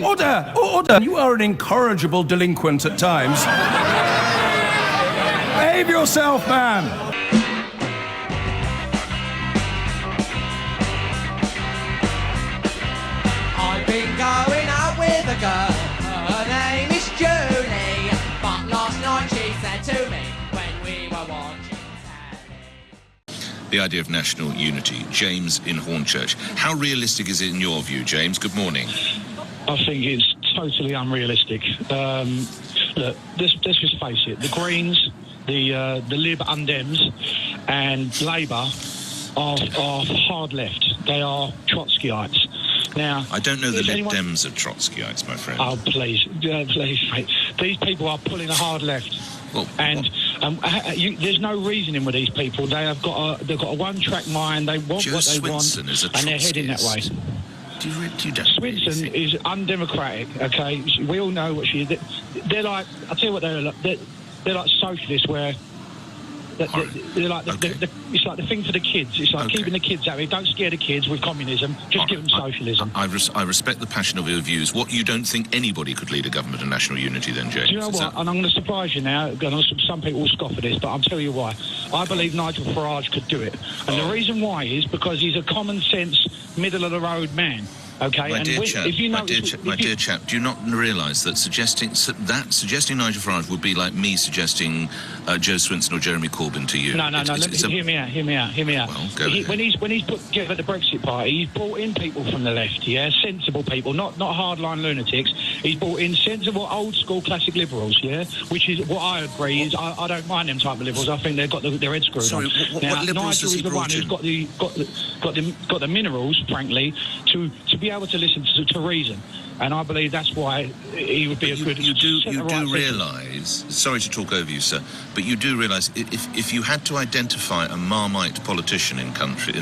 Order! Order! You are an incorrigible delinquent at times. Behave yourself, man! I've been going out with a girl, her name is Julie, but last night she said to me when we were watching telly. The idea of national unity. James in Hornchurch. How realistic is it in your view, James? Good morning. I think it's totally unrealistic. Look, let's just face it. The Greens, the Lib Undems and Labour are hard left. They are Trotskyites. Now, I don't know the Lib Dems are Trotskyites, my friend. Oh, please, mate. These people are pulling a hard left. Well, and there's no reasoning with these people. They've got a one-track mind. They want what they want, and they're heading that way. Swinson is undemocratic, okay? We all know what she is. They're like, I'll tell you what they're like socialists, where they're like it's like the thing for the kids. It's like keeping the kids happy. Don't scare the kids with communism. Just give them socialism. I respect the passion of your views. What, you don't think anybody could lead a government of national unity then, James? Do you know what? And I'm going to surprise you now. Some people will scoff at this, but I'll tell you why. I believe Nigel Farage could do it. And the reason why is because he's a common sense, middle of the road man. Okay, my dear chap, do you not realise that suggesting Nigel Farage would be like me suggesting Joe Swinson or Jeremy Corbyn to you? No. Hear me out. Well, go ahead. When he's put together the Brexit party, he's brought in people from the left, yeah, sensible people, not hardline lunatics. He's brought in sensible, old school, classic liberals, yeah, which is what I agree is. I don't mind them type of liberals. I think they've got their heads screwed on. What liberals Nigel has he is the one who's got the minerals, frankly, to be able to listen to reason, and I believe that's why he would be a good. You do realise. Sorry to talk over you, sir, but you do realise if you had to identify a Marmite politician in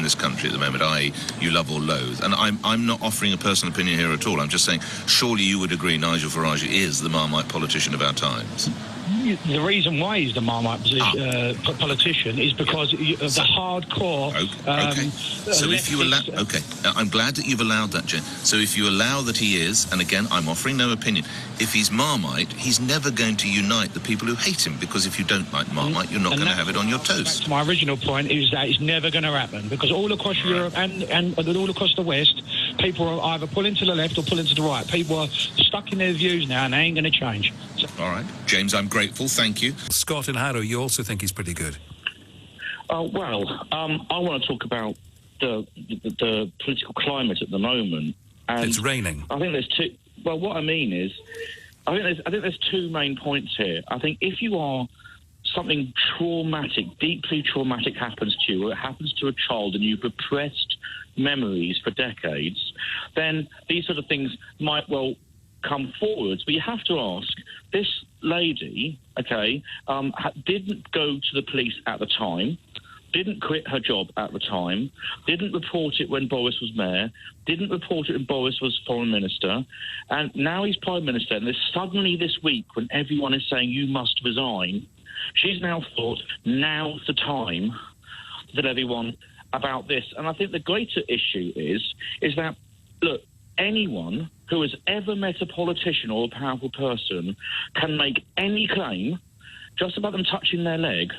this country at the moment, i.e., you love or loathe, and I'm not offering a personal opinion here at all. I'm just saying, surely you would agree Nigel Farage is the Marmite politician of our times. The reason why he's the Marmite politician is because of the hardcore. So if you allow, I'm glad that you've allowed that, Jen. So if you allow that he is, and again, I'm offering no opinion. If he's Marmite, he's never going to unite the people who hate him, because if you don't like Marmite, you're not going to have it on your toast. My original point is that it's never going to happen, because all across Europe and all across the West, people are either pulling to the left or pulling to the right. People are stuck in their views now, and they ain't going to change. All right, James, I'm grateful. Thank you. Scott in Harrow, you also think he's pretty good? I want to talk about the political climate at the moment. And it's raining. I think there's two. Well, what I mean is, I think there's two main points here. I think if you are something traumatic, deeply traumatic happens to you, or it happens to a child, and you've repressed memories for decades, then these sort of things might well come forwards. But you have to ask, this lady, didn't go to the police at the time, didn't quit her job at the time, didn't report it when Boris was mayor, didn't report it when Boris was foreign minister, and now he's prime minister, and there's suddenly this week when everyone is saying you must resign, she's now thought now's the time to tell everyone about this. And I think the greater issue is that, look, anyone who has ever met a politician or a powerful person can make any claim just about them touching their leg,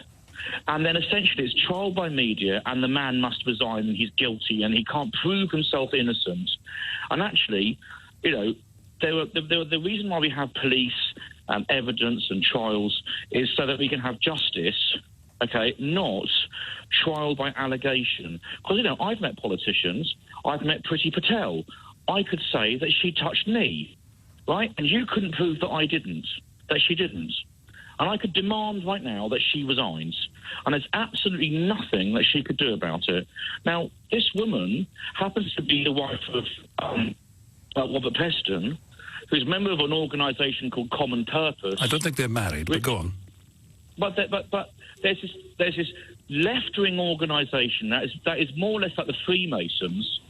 and then essentially it's trial by media and the man must resign and he's guilty and he can't prove himself innocent. And actually, the reason why we have police evidence and trials is so that we can have justice, not trial by allegation. Because, I've met politicians, I've met Priti Patel. I could say that she touched me, right? And you couldn't prove that she didn't. And I could demand right now that she resigns. And there's absolutely nothing that she could do about it. Now, this woman happens to be the wife of Robert Peston, who's a member of an organisation called Common Purpose. I don't think they're married, but go on. But there's this left-wing organisation that is more or less like the Freemasons,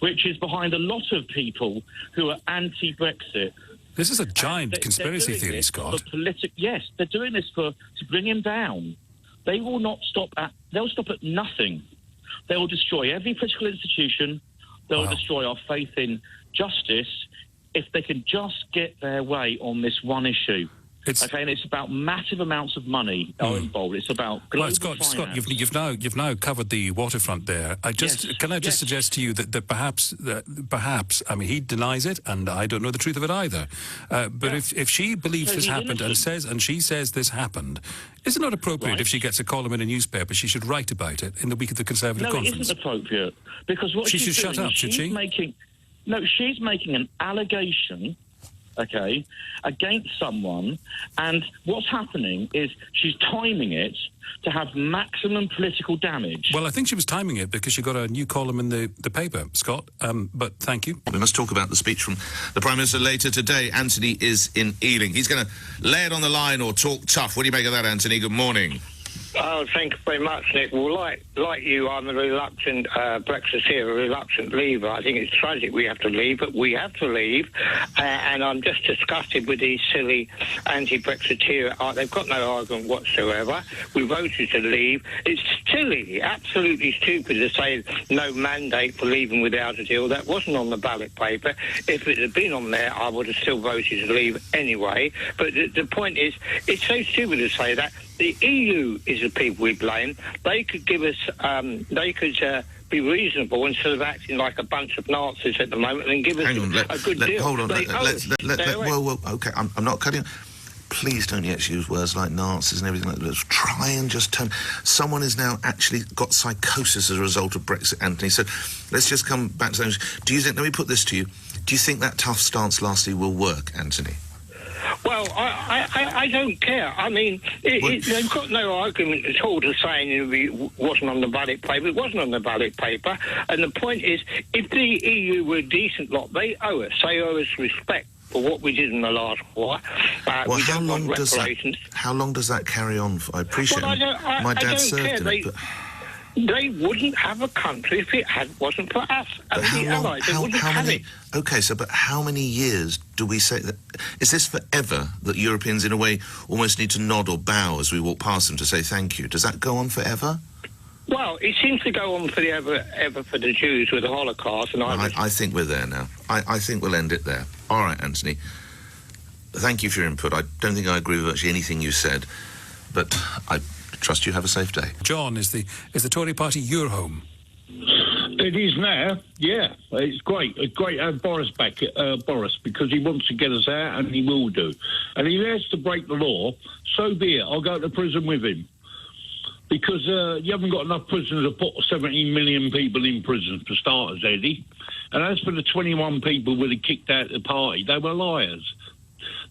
which is behind a lot of people who are anti-Brexit. This is a giant conspiracy theory, Scott. Yes, they're doing this to bring him down. They will not stop they'll stop at nothing. They will destroy every political institution. They'll destroy our faith in justice, if they could just get their way on this one issue. It's, okay, and it's about massive amounts of money are involved. It's about global finance. Scott, you've now covered the waterfront there. Can I just suggest to you that perhaps, I mean, he denies it, and I don't know the truth of it either. But if she believes this happened and she says this happened, is it not appropriate if she gets a column in a newspaper, she should write about it in the week of the Conservative Conference? No, it isn't appropriate because what she should shut up, should she? She's making an allegation. Okay, against someone, and what's happening is she's timing it to have maximum political damage. Well, I think she was timing it because she got a new column in the paper, Scott, but thank you. We must talk about the speech from the Prime Minister later today. Anthony is in Ealing. He's going to lay it on the line or talk tough. What do you make of that, Anthony? Good morning. Oh, thank you very much, Nick. Well, like you, I'm a reluctant Brexiteer, a reluctant leaver. I think it's tragic we have to leave, but we have to leave. And I'm just disgusted with these silly anti-Brexiteer. They've got no argument whatsoever. We voted to leave. It's silly, absolutely stupid to say no mandate for leaving without a deal. That wasn't on the ballot paper. If it had been on there, I would have still voted to leave anyway. But the point is, it's so stupid to say that. The EU is the people we blame. They could give us, be reasonable instead of acting like a bunch of Nazis at the moment and give us a good deal. Hold on, whoa, okay, I'm not cutting. Please don't yet use words like Nazis and everything like that. Let's try and just turn. Someone has now actually got psychosis as a result of Brexit, Anthony. So let's just come back to those. Do you think, let me put this to you, do you think that tough stance lastly will work, Anthony? Well, I don't care. I mean, they've got no argument at all to saying it wasn't on the ballot paper. It wasn't on the ballot paper. And the point is, if the EU were a decent lot, they owe us. They owe us respect for what we did in the last war. Well, how long does that carry on for? I appreciate it. My dad served in it, but... They wouldn't have a country if it wasn't for us. But but how many years do we say that? Is this forever that Europeans, in a way, almost need to nod or bow as we walk past them to say thank you? Does that go on forever? Well, it seems to go on for ever for the Jews with the Holocaust. And I think we're there now. I think we'll end it there. All right, Anthony. Thank you for your input. I don't think I agree with virtually anything you said, but I trust you have a safe day. John, is the Tory party your home? It is now, yeah. It's great. It's great to have Boris back, Boris, because he wants to get us out, and he will do. And if he has to break the law, so be it. I'll go to prison with him. Because you haven't got enough prisons to put 17 million people in prison, for starters, Eddie. And as for the 21 people who were kicked out of the party, they were liars.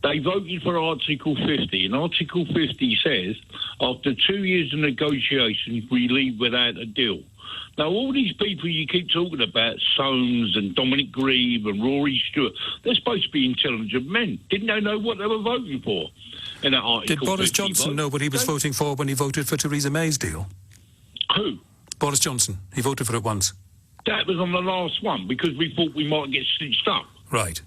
They voted for Article 50, and Article 50 says, after 2 years of negotiations, we leave without a deal. Now, all these people you keep talking about, Soames and Dominic Grieve and Rory Stewart, they're supposed to be intelligent men. Didn't they know what they were voting for in that Article 50 Did Boris Johnson know what he was voting for when he voted for Theresa May's deal? Who? Boris Johnson. He voted for it once. That was on the last one, because we thought we might get stitched up. Right.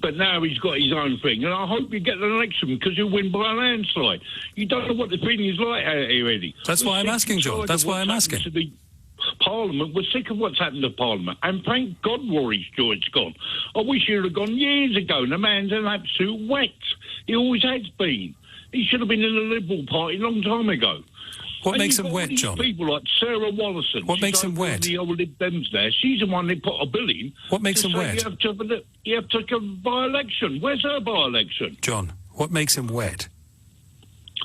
But now he's got his own thing, and I hope you get the next one, because he'll win by a landslide. You don't know what the feeling is like out here, Eddie. That's why I'm asking, John. That's why I'm asking. Parliament, we're sick of what's happened to Parliament, and thank God Rory Stewart's gone. I wish he'd have gone years ago. The man's an absolute wet. He always has been. He should have been in the Liberal Party a long time ago. What makes him wet, John? People like Sarah Wallison. What makes him wet? The old Lib Dems there. She's the one they put a bill in. What makes him wet? You have to have a by-election. Where's her by-election? John, what makes him wet?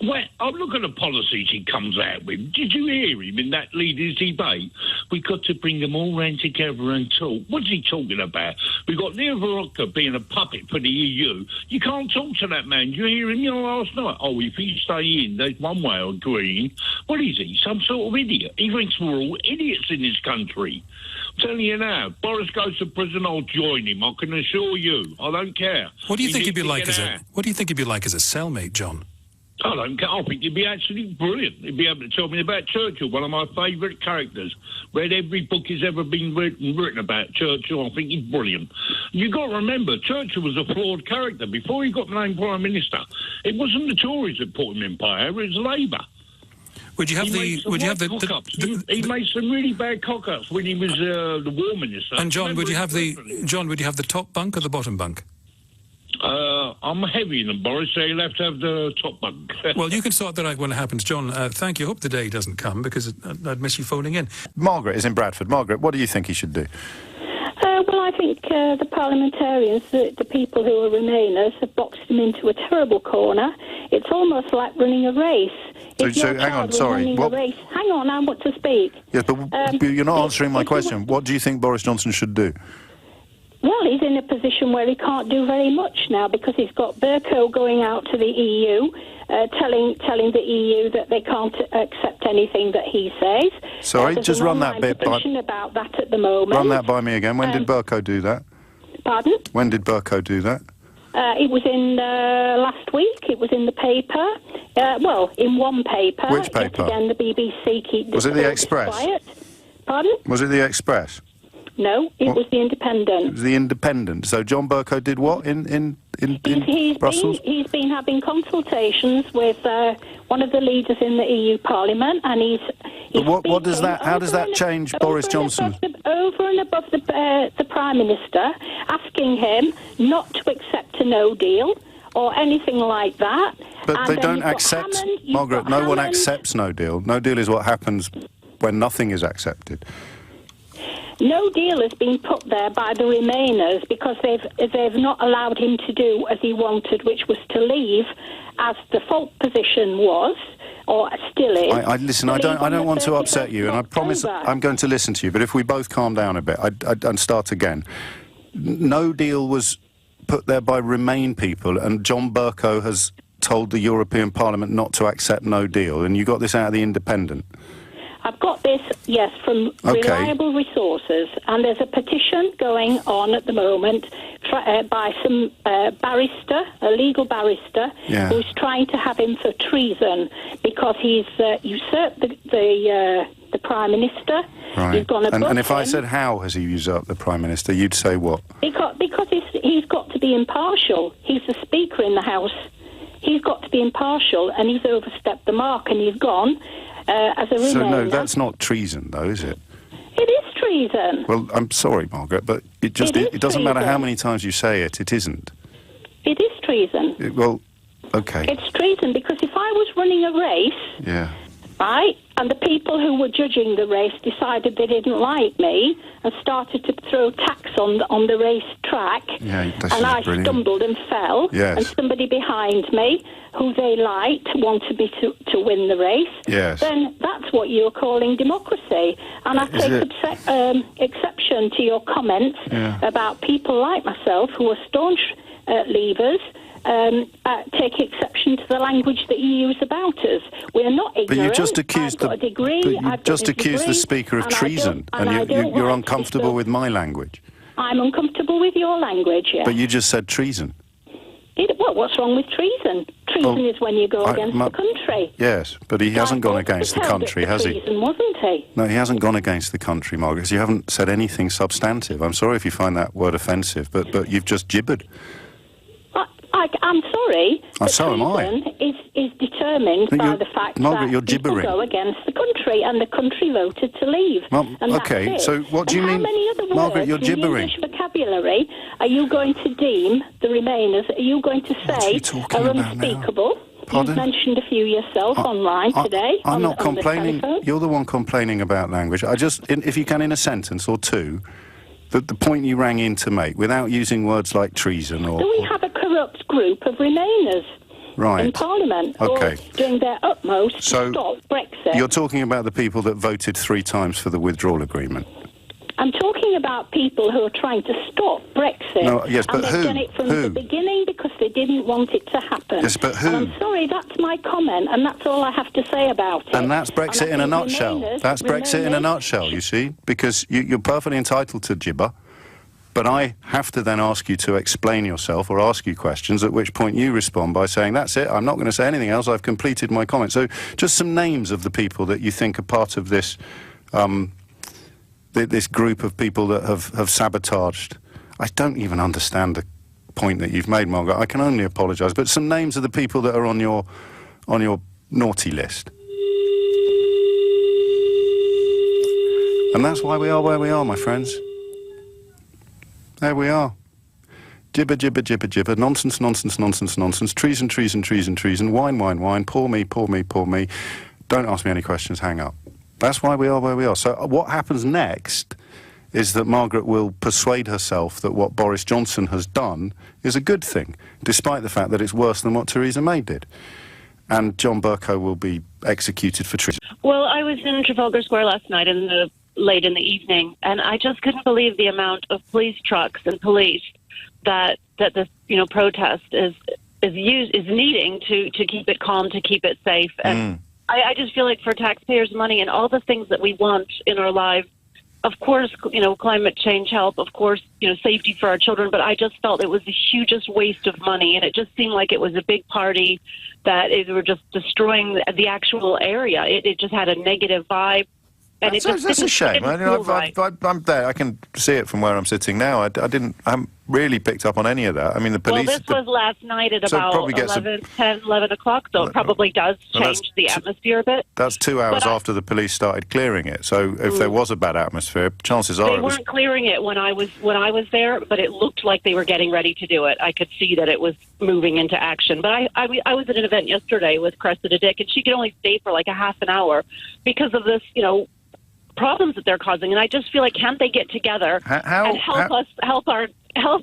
Well, look at the policies he comes out with. Did you hear him in that leaders' debate? We've got to bring them all round together and talk. What's he talking about? We've got Neil Varadkar being a puppet for the EU. You can't talk to that man. Did you hear him last night? Oh, if he stay in, there's one way of agreeing. What is he? Some sort of idiot. He thinks we're all idiots in this country. I'm telling you now, Boris goes to prison, I'll join him. I can assure you. I don't care. What do you think he'd be like as a cellmate, John? I don't care. I think he'd be absolutely brilliant. He'd be able to tell me about Churchill, one of my favourite characters. Read every book he's ever been written about Churchill. I think he's brilliant. You've got to remember, Churchill was a flawed character. Before he got named Prime Minister, it wasn't the Tories that put him in power, it was Labour. He made some really bad cock-ups when he was the War Minister. And John, would you have the top bunk or the bottom bunk? I'm heavier than Boris, so he'll have to have the top bunk. Well, you can sort that out when it happens. John, thank you. Hope the day doesn't come, because I'd miss you phoning in. Margaret is in Bradford. Margaret, what do you think he should do? Well, I think the parliamentarians, the people who are Remainers, have boxed him into a terrible corner. It's almost like running a race. So hang on, sorry. Hang on, I want to speak. Yes, but you're not answering my question. What do you think Boris Johnson should do? Well, he's in a position where he can't do very much now, because he's got Bercow going out to the EU, telling the EU that they can't accept anything that he says. Sorry, just run that bit by... about that at the moment. Run that by me again. When did Bercow do that? Pardon? When did Bercow do that? It was in last week. It was in the paper. Well, in one paper. Which paper? Yet again, the BBC Was it the Express? Quiet. Pardon? Was it the Express? No, it was the Independent. It was the Independent. So John Bercow did what in Brussels? He's been having consultations with one of the leaders in the EU Parliament, and he's But what does that? How does that change Boris Johnson? Over and above the Prime Minister, asking him not to accept a no deal or anything like that. But And they then don't you've got accept, Hammond, you've Margaret. got No one Hammond. accepts no deal. No deal is what happens when nothing is accepted. No deal has been put there by the Remainers because they've not allowed him to do as he wanted, which was to leave, as the fault position was, or still is. Listen. I don't want to upset you, and I promise I'm going to listen to you. But if we both calm down a bit, I'd start again. No deal was put there by Remain people, and John Bercow has told the European Parliament not to accept no deal, and you got this out of the Independent. I've got this, yes, from reliable resources, and there's a petition going on at the moment by some barrister, a legal barrister, who's trying to have him for treason because he's usurped the Prime Minister. Right. He's gone above and if him. I said, how has he usurped the Prime Minister, you'd say what? Because he's got to be impartial. He's the Speaker in the House. He's got to be impartial, and he's overstepped the mark, and he's gone as a Remainer. So no, that's not treason, though, is it? It is treason. Well, I'm sorry, Margaret, but it doesn't matter how many times you say it, it isn't. It is treason. Okay. It's treason because if I was running a race, right, and the people who were judging the race decided they didn't like me and started to throw tacks on the race track, and I stumbled and fell, and somebody behind me who they liked wanted me to win the race, then that's what you're calling democracy. And I take exception to your comments about people like myself who are staunch leavers. Take exception to the language that you use about us. We're not ignorant. But you just accused the Speaker of treason, and you're uncomfortable with my language. I'm uncomfortable with your language, yes. But you just said treason. What's wrong with treason? Treason is when you go against the country. Yes, but he hasn't gone against the country, has he? Treason, wasn't he? No, he hasn't gone against the country, Margaret, because you haven't said anything substantive. I'm sorry if you find that word offensive, but you've just gibbered. I'm sorry. So am I. Is determined by the fact Margaret, you're that people gibbering. go against the country, and the country voted to leave. Okay, so what do you mean? How many other Margaret, words you're in gibbering. the English vocabulary are you going to deem the Remainers? Are you going to say are unspeakable? Pardon? You've mentioned a few yourself online today. I'm not on the complaining. telephone. You're the one complaining about language. If you can, in a sentence or two, the point you rang in to make, without using words like treason or... Do we have a corrupt group of Remainers in Parliament who are doing their utmost to stop Brexit? You're talking about the people that voted 3 times for the withdrawal agreement. I'm talking about people who are trying to stop Brexit. No, yes, but and they've done it from the beginning because they didn't want it to happen. Yes, but who? And I'm sorry, that's my comment, and that's all I have to say about it. And that's Brexit in a nutshell. That's Brexit in a nutshell, you see, because you're perfectly entitled to gibber, but I have to then ask you to explain yourself or ask you questions, at which point you respond by saying, that's it, I'm not going to say anything else, I've completed my comment. So just some names of the people that you think are part of this... this group of people that have sabotaged. I don't even understand the point that you've made, Margaret. I can only apologise. But some names of the people that are on your naughty list. And that's why we are where we are, my friends. There we are. Gibber, gibber, gibber, gibber, nonsense, nonsense, nonsense, nonsense, treason, treason, treason, treason, wine, wine, wine, poor me, poor me, poor me. Don't ask me any questions, hang up. That's why we are where we are. So what happens next is that Margaret will persuade herself that what Boris Johnson has done is a good thing, despite the fact that it's worse than what Theresa May did. And John Bercow will be executed for treason. Well, I was in Trafalgar Square last night late in the evening, and I just couldn't believe the amount of police trucks and police that this protest is needing to keep it calm, to keep it safe. And I just feel like for taxpayers' money and all the things that we want in our lives, of course, climate change help, of course, safety for our children, but I just felt it was the hugest waste of money, and it just seemed like it was a big party that were just destroying the actual area. It just had a negative vibe. And That's a shame. I'm there. I can see it from where I'm sitting now. I haven't really picked up on any of that. I mean, the police... Well, this was last night at about 11 o'clock, so it probably does change the atmosphere a bit. That's 2 hours after the police started clearing it. So if there was a bad atmosphere, chances are they weren't clearing it when I was there, but it looked like they were getting ready to do it. I could see that it was moving into action. But I was at an event yesterday with Cressida Dick, and she could only stay for like a half an hour because of this, problems that they're causing, and I just feel like can't they get together and help our How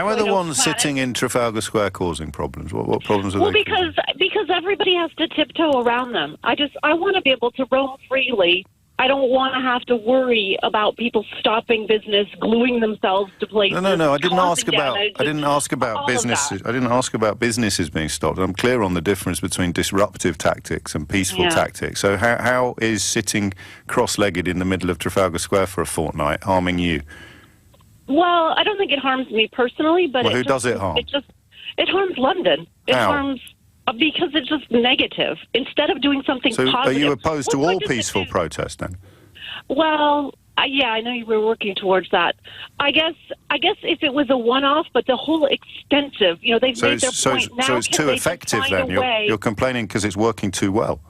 are the ones sitting in Trafalgar Square causing problems? What problems are they? Well, because everybody has to tiptoe around them. I want to be able to roam freely. I don't want to have to worry about people stopping business, gluing themselves to places. No. I didn't ask about businesses. I didn't ask about businesses being stopped. I'm clear on the difference between disruptive tactics and peaceful tactics. So how is sitting cross-legged in the middle of Trafalgar Square for a fortnight harming you? Well, I don't think it harms me personally, but who does it harm? It harms London. It harms. Because it's just negative. Instead of doing something positive... So are you opposed to all peaceful protest, then? Well, I know you were working towards that. I guess if it was a one-off, but the whole extensive... they've made their point. Now so it's too effective, then? You're complaining because it's working too well?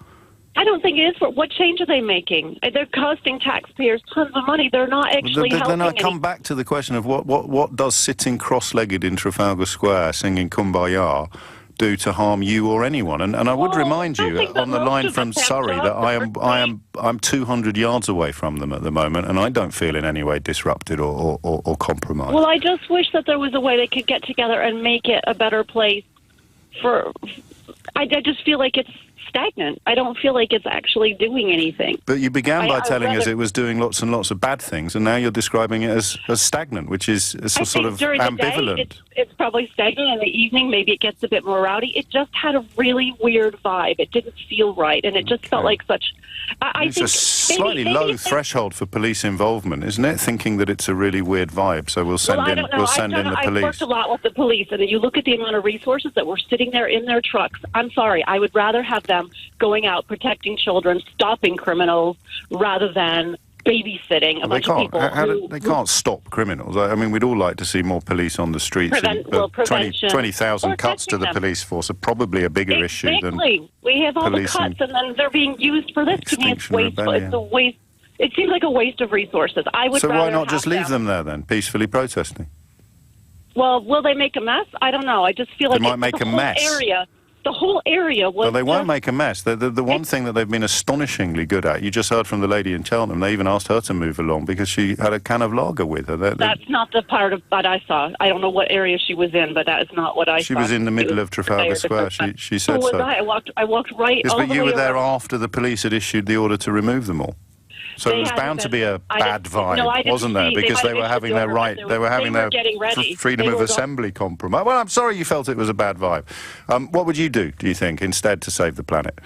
I don't think it is. What change are they making? They're costing taxpayers tons of money. They're not actually helping. Then I come back to the question of what does sitting cross-legged in Trafalgar Square singing Kumbaya do to harm you or anyone? And I would remind you on the line from Surrey that I'm 200 yards away from them at the moment, and I don't feel in any way disrupted or compromised. Well, I just wish that there was a way they could get together and make it a better place. I just feel like it's stagnant. I don't feel like it's actually doing anything. But you began by telling us it was doing lots and lots of bad things, and now you're describing it as stagnant, which is sort of ambivalent. Day, it's probably stagnant. In the evening, maybe it gets a bit more rowdy. It just had a really weird vibe. It didn't feel right, and it just felt like such... It's a slightly low threshold for police involvement, isn't it? Thinking that it's a really weird vibe, so we'll send in the police. I've worked a lot with the police, and you look at the amount of resources that were sitting there in their trucks. I'm sorry, I would rather have them going out, protecting children, stopping criminals, rather than babysitting a bunch of people. They can't stop criminals. I mean, we'd all like to see more police on the streets. 20,000 cuts to the police force are probably a bigger issue than we have all the cuts, and then they're being used for this. To me, it's wasteful. It's a waste. It seems like a waste of resources. So why not just leave them there then, peacefully protesting? Well, will they make a mess? I don't know. I just feel like they might make a mess. The whole area was... Well, they won't make a mess. The one thing that they've been astonishingly good at, you just heard from the lady in Cheltenham, they even asked her to move along because she had a can of lager with her. That's not the part of what I saw. I don't know what area she was in, but that is not what I saw. She was in the middle of Trafalgar Square. She said so. I walked right all the way around. But you were there after the police had issued the order to remove them all. So there was bound to be a bad vibe, wasn't there? Because they were having their right, they were having their freedom of assembly compromise. Well, I'm sorry you felt it was a bad vibe. What would you do you think, instead to save the planet?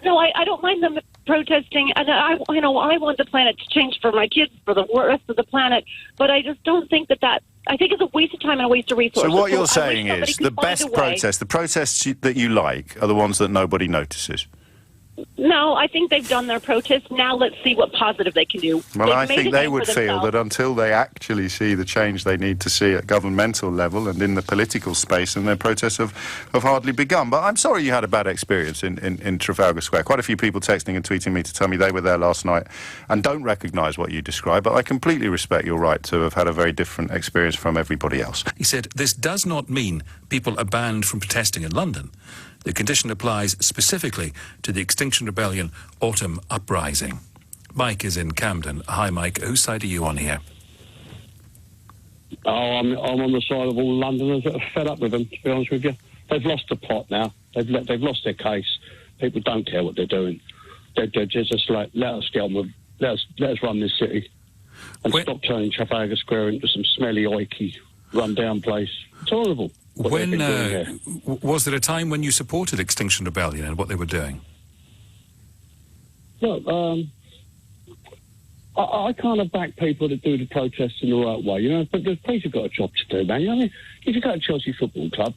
No, I don't mind them protesting, and I want the planet to change for my kids, for the rest of the planet. But I just don't think that. I think it's a waste of time and a waste of resources. So what you're saying is the best protests, the protests that you like, are the ones that nobody notices. No, I think they've done their protest. Now let's see what positive they can do. Well, They've I made think a they name would for feel themselves. that until they actually see the change they need to see at governmental level and in the political space, and their protests have hardly begun. But I'm sorry you had a bad experience in Trafalgar Square. Quite a few people texting and tweeting me to tell me they were there last night and don't recognise what you described, but I completely respect your right to have had a very different experience from everybody else. He said, this does not mean people are banned from protesting in London. The condition applies specifically to the Extinction Rebellion autumn uprising. Mike is in Camden. Hi, Mike. Whose side are you on here? Oh, I'm on the side of all Londoners that are fed up with them, to be honest with you. They've lost the plot now. They've lost their case. People don't care what they're doing. They're just like, let us get on with, let us run this city and stop turning Trafalgar Square into some smelly, oiky, run-down place. It's horrible. When was there a time when you supported Extinction Rebellion and what they were doing? Look, I kind of back people that do the protests in the right way, you know, but the police have got a job to do, man. You know, I mean, if you go to Chelsea Football Club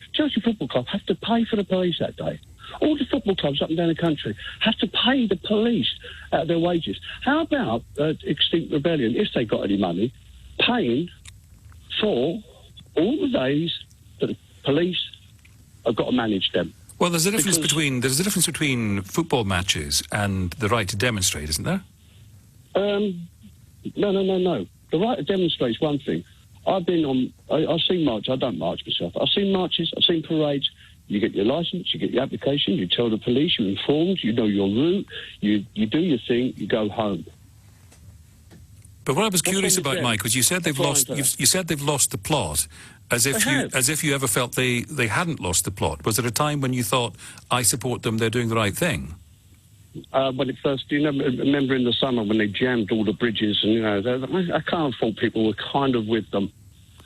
have to pay for the police that day. All the football clubs up and down the country have to pay the police out of their wages. How about Extinct Rebellion, if they got any money, paying for all the days that the police have got to manage them? Well, there's a difference between football matches and the right to demonstrate, isn't there? No. The right to demonstrate is one thing. I've seen marches. I don't march myself. I've seen marches. I've seen parades. You get your licence, you get your application, you tell the police, you're informed, you know your route, you do your thing, you go home. But what I was curious about, Mike, was you said they've lost. You said they've lost the plot, as if you ever felt they hadn't lost the plot. Was there a time when you thought, I support them, they're doing the right thing? When it first, do you remember in the summer when they jammed all the bridges, and you know, I kind of thought people were kind of with them.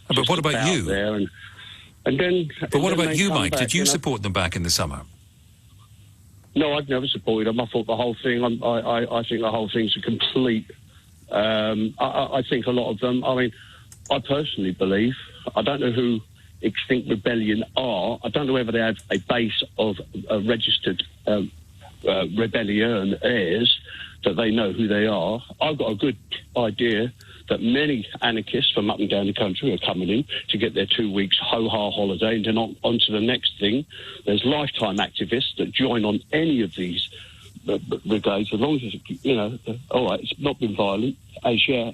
But what about you? There and then. But what about you, Mike? Did you support them back in the summer? No, I've never supported them. I thought the whole thing. I think the whole thing's a complete. I think a lot of them. I mean, I personally believe. I don't know who Extinct Rebellion are. I don't know whether they have a base of registered rebellions that they know who they are. I've got a good idea that many anarchists from up and down the country are coming in to get their 2 weeks ho-ha holiday and then on to the next thing. There's lifetime activists that join on any of these brigades, as long as, you know, all right, it's not been violent as yet,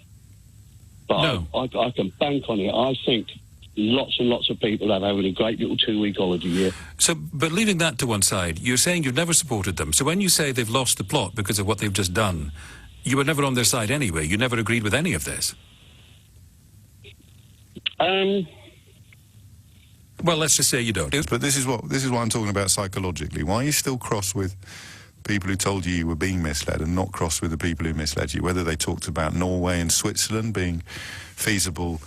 but no. I can bank on it. I think lots and lots of people are having a great little 2 week holiday year. So, but leaving that to one side, you're saying you've never supported them. So when you say they've lost the plot because of what they've just done, you were never on their side anyway. You never agreed with any of this. Well, let's just say you don't. But this is what I'm talking about psychologically. Why are you still cross with people who told you were being misled and not cross with the people who misled you? Whether they talked about Norway and Switzerland being feasible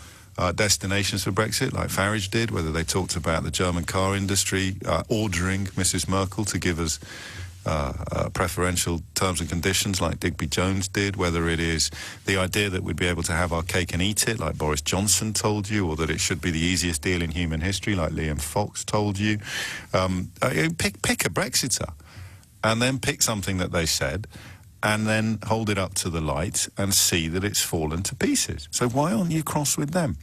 destinations for Brexit, like Farage did, whether they talked about the German car industry ordering Mrs. Merkel to give us preferential terms and conditions like Digby Jones did, whether it is the idea that we'd be able to have our cake and eat it like Boris Johnson told you, or that it should be the easiest deal in human history like Liam Fox told you. Pick a Brexiter and then pick something that they said and then hold it up to the light and see that it's fallen to pieces. So why aren't you cross with them?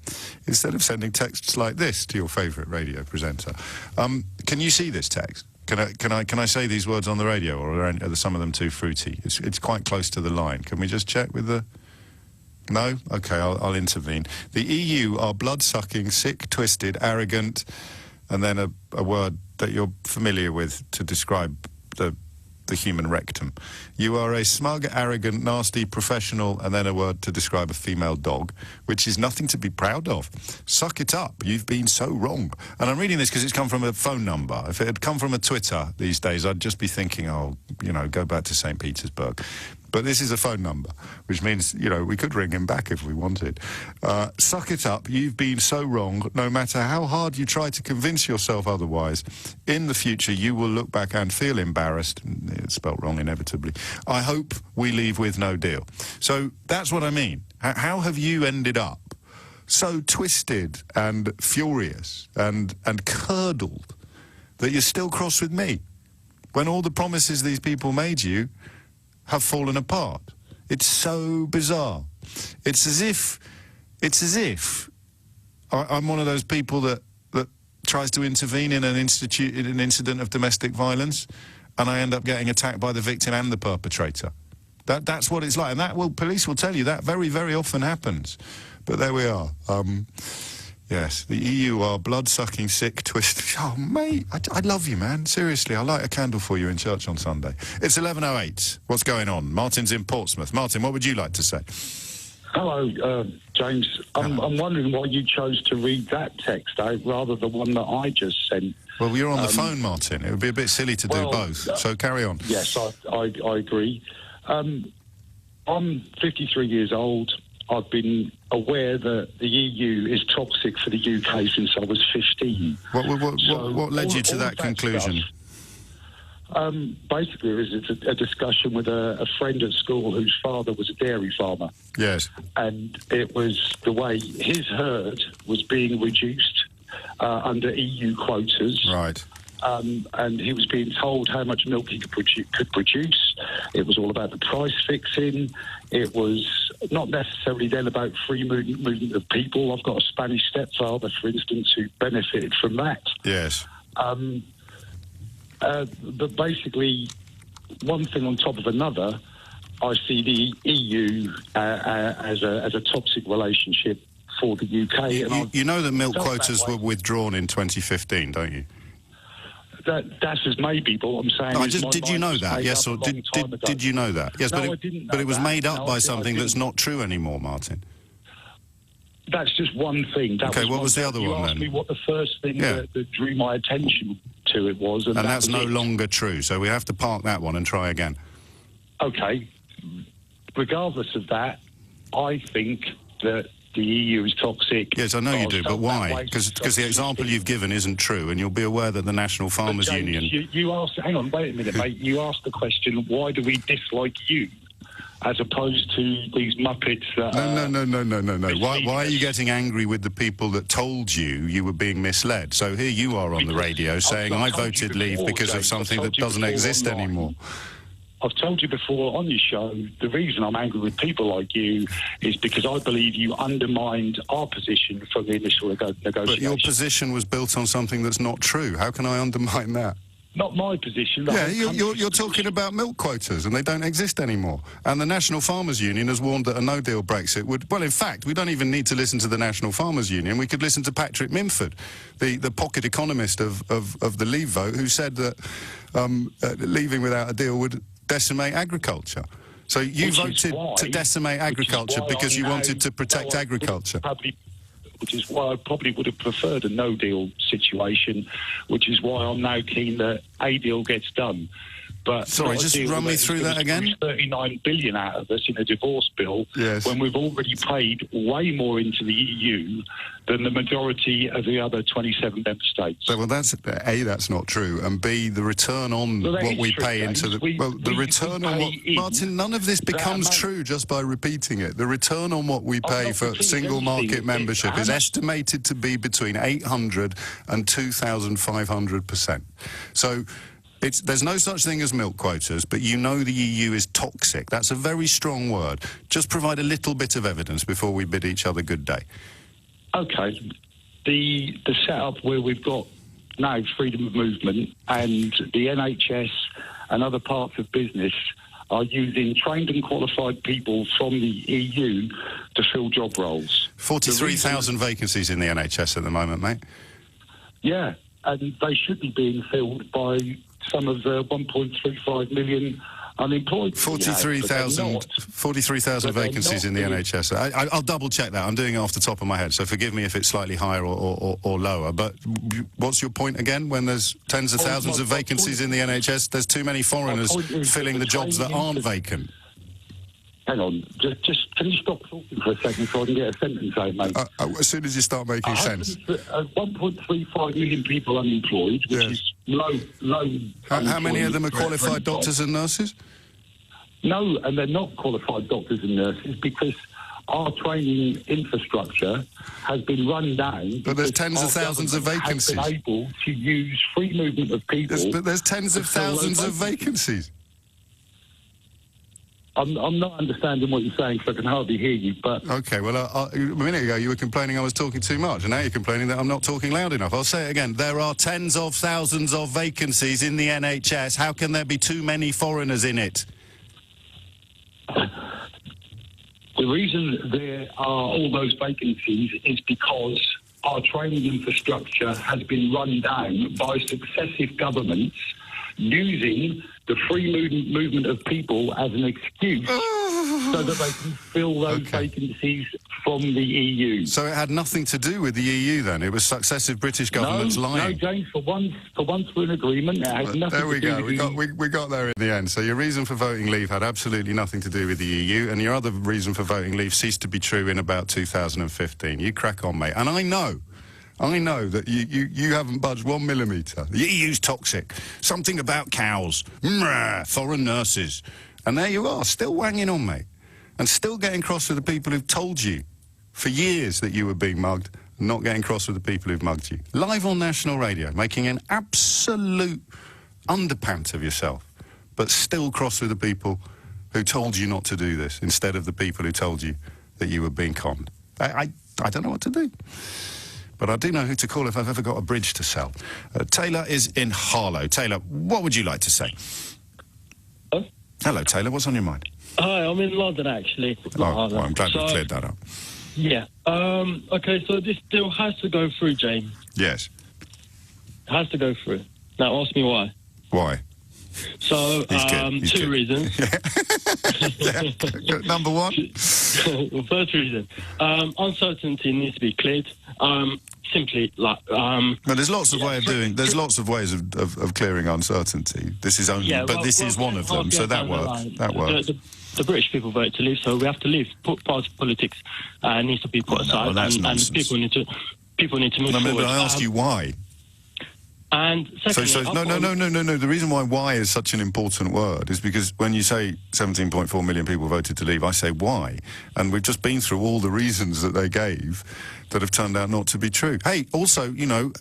Instead of sending texts like this to your favourite radio presenter. Can you see this text? Can I say these words on the radio, or are some of them too fruity? It's quite close to the line. Can we just check with the... No? OK, I'll intervene. The EU are blood-sucking, sick, twisted, arrogant, and then a word that you're familiar with to describe the human rectum. You are a smug, arrogant, nasty, professional, and then a word to describe a female dog, which is nothing to be proud of. Suck it up. You've been so wrong. And I'm reading this because it's come from a phone number. If it had come from a Twitter these days, I'd just be thinking, oh, you know, go back to St. Petersburg. But this is a phone number, which means, you know, we could ring him back if we wanted. Suck it up. You've been so wrong. No matter how hard you try to convince yourself otherwise, in the future you will look back and feel embarrassed. It's spelt wrong inevitably. I hope we leave with no deal. So that's what I mean. How have you ended up so twisted and furious and curdled that you're still cross with me? when all the promises these people made you have fallen apart. It's so bizarre. It's as if I'm one of those people that tries to intervene in an incident of domestic violence, and I end up getting attacked by the victim and the perpetrator. That's what it's like, and police will tell you that very, very often happens. But there we are. Yes, the EU are blood-sucking, sick, twisted. Oh, mate, I love you, man. Seriously, I'll light a candle for you in church on Sunday. It's 11:08. What's going on? Martin's in Portsmouth. Martin, what would you like to say? Hello, James. I'm wondering why you chose to read that text out rather than the one that I just sent. Well, you're on the phone, Martin. It would be a bit silly to do both, so carry on. Yes, I agree. I'm 53 years old. I've been aware that the EU is toxic for the UK since I was 15. What led you to that conclusion? Basically, it was a discussion with a friend at school whose father was a dairy farmer. Yes. And it was the way his herd was being reduced under EU quotas. Right. And he was being told how much milk he could produce. It was all about the price fixing. It was not necessarily then about free movement of people. I've got a Spanish stepfather, for instance, who benefited from that. Yes. But basically, one thing on top of another, I see the EU as a toxic relationship for the UK. You know that milk quotas were withdrawn in 2015, don't you? That's as maybe, but what I'm saying did you know that? Yes, or did you know that? Yes, no, I didn't know but it was that. made up by something that's not true anymore, Martin. That's just one thing. Okay, what was the other one then? You asked me what the first thing that drew my attention to it was. And that's no longer true, so we have to park that one and try again. Okay. Regardless of that, I think that the EU is toxic. Yes, I know you do, but why? Because the example you've given isn't true, and you'll be aware that the National Farmers Union... You asked... Hang on, wait a minute, mate. You asked the question, why do we dislike you, as opposed to these muppets that... No. Why are you getting angry with the people that told you were being misled? So here you are on the radio saying, I voted Leave because of something that doesn't exist anymore. I've told you before on your show, the reason I'm angry with people like you is because I believe you undermined our position from the initial negotiation. But your position was built on something that's not true. How can I undermine that? Not my position. Yeah, you're talking about milk quotas, and they don't exist anymore. And the National Farmers Union has warned that a no-deal Brexit would... Well, in fact, we don't even need to listen to the National Farmers Union. We could listen to Patrick Minford, the pocket economist of the Leave vote, who said that leaving without a deal would decimate agriculture. So you voted to decimate agriculture because you wanted to protect agriculture. Which is why I probably would have preferred a no-deal situation, which is why I'm now keen that a deal gets done. But sorry, just run me through that again. 39 billion out of us in a divorce bill, yes, when we've already paid way more into the EU than the majority of the other 27 member states. So, well, that's A, that's not true, and B, the return on what we pay into the... the return on what... Martin, none of this becomes true just by repeating it. The return on what we pay for single market membership is estimated to be between 800 and 2,500%. So... there's no such thing as milk quotas, but you know the EU is toxic. That's a very strong word. Just provide a little bit of evidence before we bid each other good day. Okay. The setup where we've got now freedom of movement and the NHS and other parts of business are using trained and qualified people from the EU to fill job roles. 43,000 vacancies in the NHS at the moment, mate. Yeah, and they should be being filled by some of the 1.35 million unemployed. 43,000 vacancies in the NHS. I'll double-check that. I'm doing it off the top of my head, so forgive me if it's slightly higher or lower. But what's your point again? When there's tens of thousands of vacancies in the NHS, there's too many foreigners filling the jobs that aren't vacant. Hang on, just can you stop talking for a second so I can get a sentence out, mate? As soon as you start making sense. 1.35 million people unemployed, which is low. How many of them are qualified doctors and nurses? No, and they're not qualified doctors and nurses because our training infrastructure has been run down. But there's tens of thousands of vacancies. Has been able to use free movement of people. But there's tens of thousands of vacancies. I'm not understanding what you're saying because I can hardly hear you, but... OK, well, a minute ago you were complaining I was talking too much, and now you're complaining that I'm not talking loud enough. I'll say it again. There are tens of thousands of vacancies in the NHS. How can there be too many foreigners in it? The reason there are all those vacancies is because our training infrastructure has been run down by successive governments using the free movement of people as an excuse so that they can fill those vacancies from the EU. So it had nothing to do with the EU then? It was successive British governments lying? No, James, for once we're in agreement. It had nothing there we to do go. with We got there in the end. So your reason for voting leave had absolutely nothing to do with the EU, and your other reason for voting leave ceased to be true in about 2015. You crack on, mate. And I know that you haven't budged 1 millimetre. The EU's toxic. Something about cows. Foreign nurses. And there you are, still wanging on, mate. And still getting cross with the people who've told you for years that you were being mugged, and not getting cross with the people who've mugged you. Live on national radio, making an absolute underpant of yourself, but still cross with the people who told you not to do this, instead of the people who told you that you were being conned. I don't know what to do. But I do know who to call if I've ever got a bridge to sell. Taylor is in Harlow. Taylor, what would you like to say? Hello? Hello, Taylor. What's on your mind? Hi, I'm in London, actually. Well, I'm glad we cleared that up. Yeah. OK, so this deal has to go through, James. Yes. It has to go through. Now, ask me why. Why? So, two reasons. Number one? First reason. Uncertainty needs to be cleared. Simply, like... No, there's lots of ways of clearing uncertainty. This is only... Yeah, but this is one of them, so that works. That works. The British people voted to leave, so we have to leave. Party politics needs to be put aside, and people need to move forward. But I asked you why. And secondly... No. The reason why is such an important word is because when you say 17.4 million people voted to leave, I say why. And we've just been through all the reasons that they gave that have turned out not to be true. Hey, also,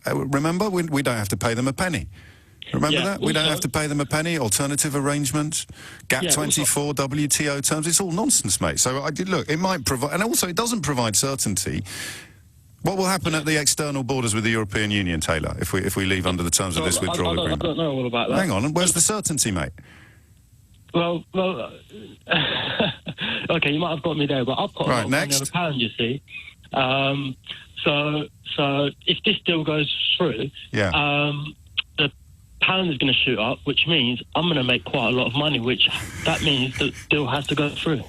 remember, we don't have to pay them a penny. Remember that? We don't have to pay them a penny, alternative arrangements, GAP 24, WTO terms. It's all nonsense, mate. So, look, it might provide... And also, it doesn't provide certainty. What will happen at the external borders with the European Union, Taylor, if we leave under the terms of this withdrawal agreement? I don't know all about that. Hang on, where's the certainty, mate? Well, OK, you might have got me there, but I've got £1 you see. So if this deal goes through, the pound is going to shoot up, which means I'm going to make quite a lot of money, which that means the deal has to go through.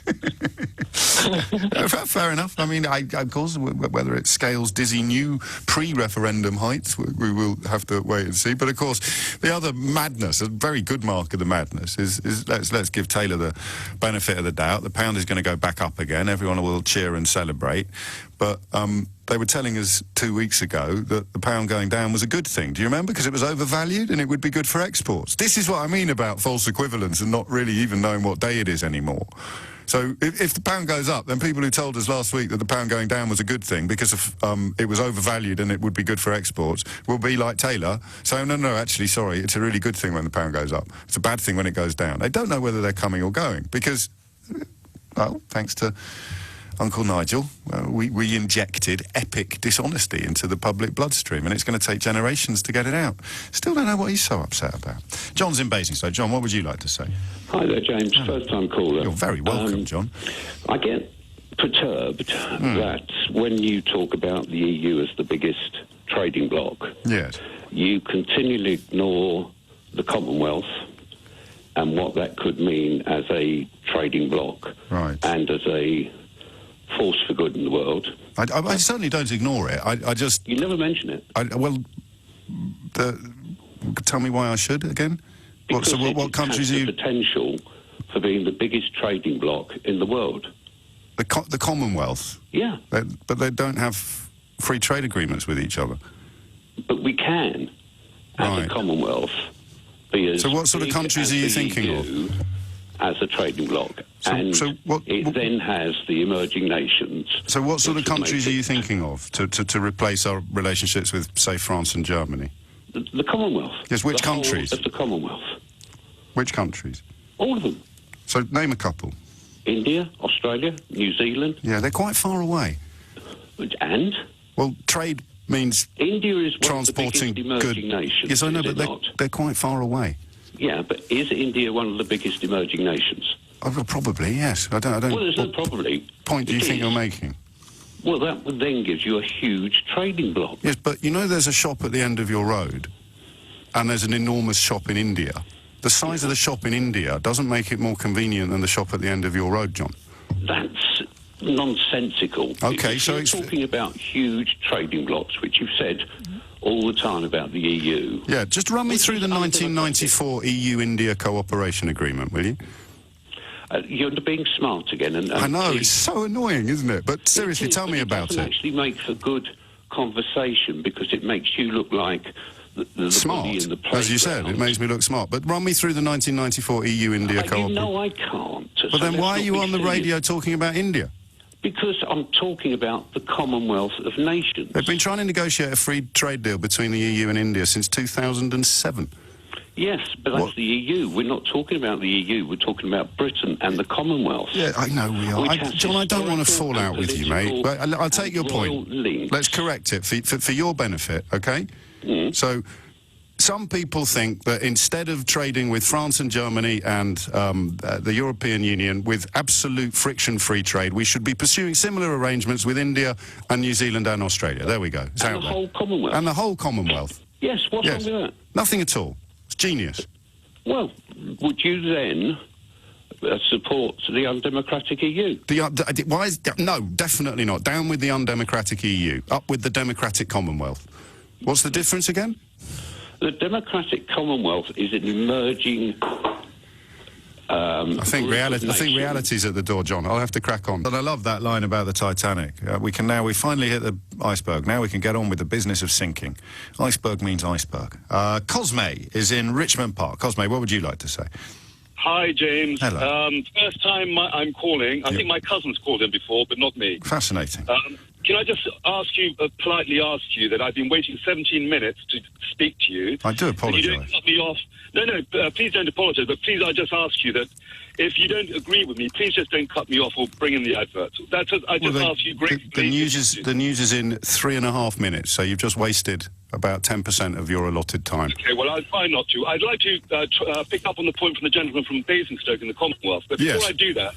Fair enough. I mean, of course, whether it scales dizzy new pre-referendum heights, we will have to wait and see. But of course, the other madness, a very good mark of the madness, is let's give Taylor the benefit of the doubt. The pound is going to go back up again. Everyone will cheer and celebrate. But they were telling us 2 weeks ago that the pound going down was a good thing. Do you remember? Because it was overvalued and it would be good for exports. This is what I mean about false equivalence and not really even knowing what day it is anymore. So if the pound goes up, then people who told us last week that the pound going down was a good thing because it was overvalued and it would be good for exports will be like Taylor saying, no, actually, sorry, it's a really good thing when the pound goes up. It's a bad thing when it goes down. They don't know whether they're coming or going because, well, thanks to Uncle Nigel, we injected epic dishonesty into the public bloodstream, and it's going to take generations to get it out. Still don't know what he's so upset about. John's in Basingstoke. John, what would you like to say? Hi there, James. First-time caller. You're very welcome, John. I get perturbed that when you talk about the EU as the biggest trading bloc, yes, you continually ignore the Commonwealth and what that could mean as a trading bloc, right, and as a force for good in the world. I certainly don't ignore it. I just... You never mention it. Tell me why I should, again? Because what countries has the potential for being the biggest trading bloc in the world. The Commonwealth? Yeah. But they don't have free trade agreements with each other. But we can, as a Commonwealth, be as... So what sort of countries are you thinking of? As a trading bloc. It then has the emerging nations. So what sort of countries are you thinking of to replace our relationships with, say, France and Germany? The Commonwealth. Yes, which countries? Of the Commonwealth. Which countries? All of them. So name a couple. India, Australia, New Zealand. Yeah, they're quite far away. And? Well, trade means India is one transporting of the biggest emerging nations. Yes, I know, but they're quite far away. Yeah, but is India one of the biggest emerging nations? Probably, yes. I don't. Well, there's no probably. Point do you think you're making? Well, that then gives you a huge trading bloc. Yes, but you know there's a shop at the end of your road, and there's an enormous shop in India. The size of the shop in India doesn't make it more convenient than the shop at the end of your road, John. That's nonsensical. Okay, so you're talking about huge trading blocks, which you've said all the time about the EU. Yeah, just run me through the 1994 EU-India cooperation agreement, will you? You're being smart again. And I know, it's so annoying, isn't it? But seriously, tell me about it. It doesn't actually make for good conversation because it makes you look like the smart, in the as you said, it makes me look smart. But run me through the 1994 EU-India cooperation. You know I can't. Well, then why are you on the radio talking about India? Because I'm talking about the Commonwealth of Nations. They've been trying to negotiate a free trade deal between the EU and India since 2007. Yes, but that's the EU. We're not talking about the EU. We're talking about Britain and the Commonwealth. Yeah, I know we are. John, I don't want to fall out with you, mate. But I'll take your point. Let's correct it for your benefit, okay? Mm. So some people think that instead of trading with France and Germany and the European Union with absolute friction-free trade, we should be pursuing similar arrangements with India and New Zealand and Australia. There we go. It's and the whole Commonwealth. And the whole Commonwealth. Yes, what's wrong with that? Nothing at all. It's genius. Well, would you then support the undemocratic EU? No, definitely not. Down with the undemocratic EU. Up with the democratic Commonwealth. What's the difference again? The democratic Commonwealth is an emerging. I think reality's at the door, John. I'll have to crack on. But I love that line about the Titanic. We finally hit the iceberg. Now we can get on with the business of sinking. Iceberg means iceberg. Cosme is in Richmond Park. Cosme, what would you like to say? Hi, James. Hello. First time I'm calling. I think my cousin's called in before, but not me. Fascinating. Can I just politely ask you that I've been waiting 17 minutes to speak to you. I do apologise. You don't cut me off. No, please don't apologise, but please I just ask you that if you don't agree with me, please just don't cut me off or bring in the adverts. I just ask you gratefully. The news is in 3.5 minutes, so you've just wasted about 10% of your allotted time. Okay, well, I'd try not to. I'd like to pick up on the point from the gentleman from Basingstoke in the Commonwealth, but before I do that,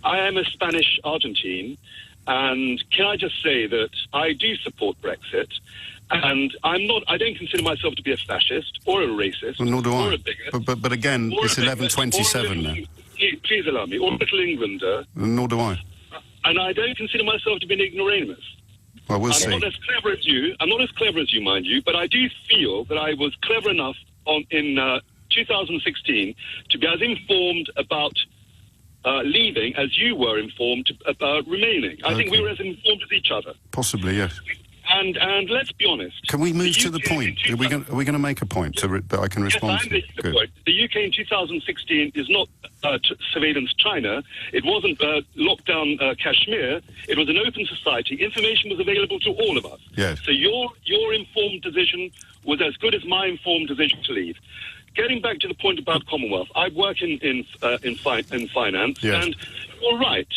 I am a Spanish Argentine, and can I just say that I do support Brexit, and I don't consider myself to be a fascist or a racist. Well, nor do or I. A bigot, but again, it's 11:27 now. Please allow me, or a little Englander. Nor do I. And I don't consider myself to be an ignoramus. Well, we'll see. I'm not as clever as you. I'm not as clever as you, mind you, but I do feel that I was clever enough in 2016 to be as informed about leaving as you were informed about remaining. I think we were as informed as each other. Possibly, yes. And let's be honest. Can we move to the point? Are we going to make a point that I can respond yes, I'm making the point. The UK in 2016 is not surveillance China. It wasn't lockdown Kashmir. It was an open society. Information was available to all of us. Yes. So your informed decision was as good as my informed decision to leave. Getting back to the point about Commonwealth, I work in finance, yes. And you're right.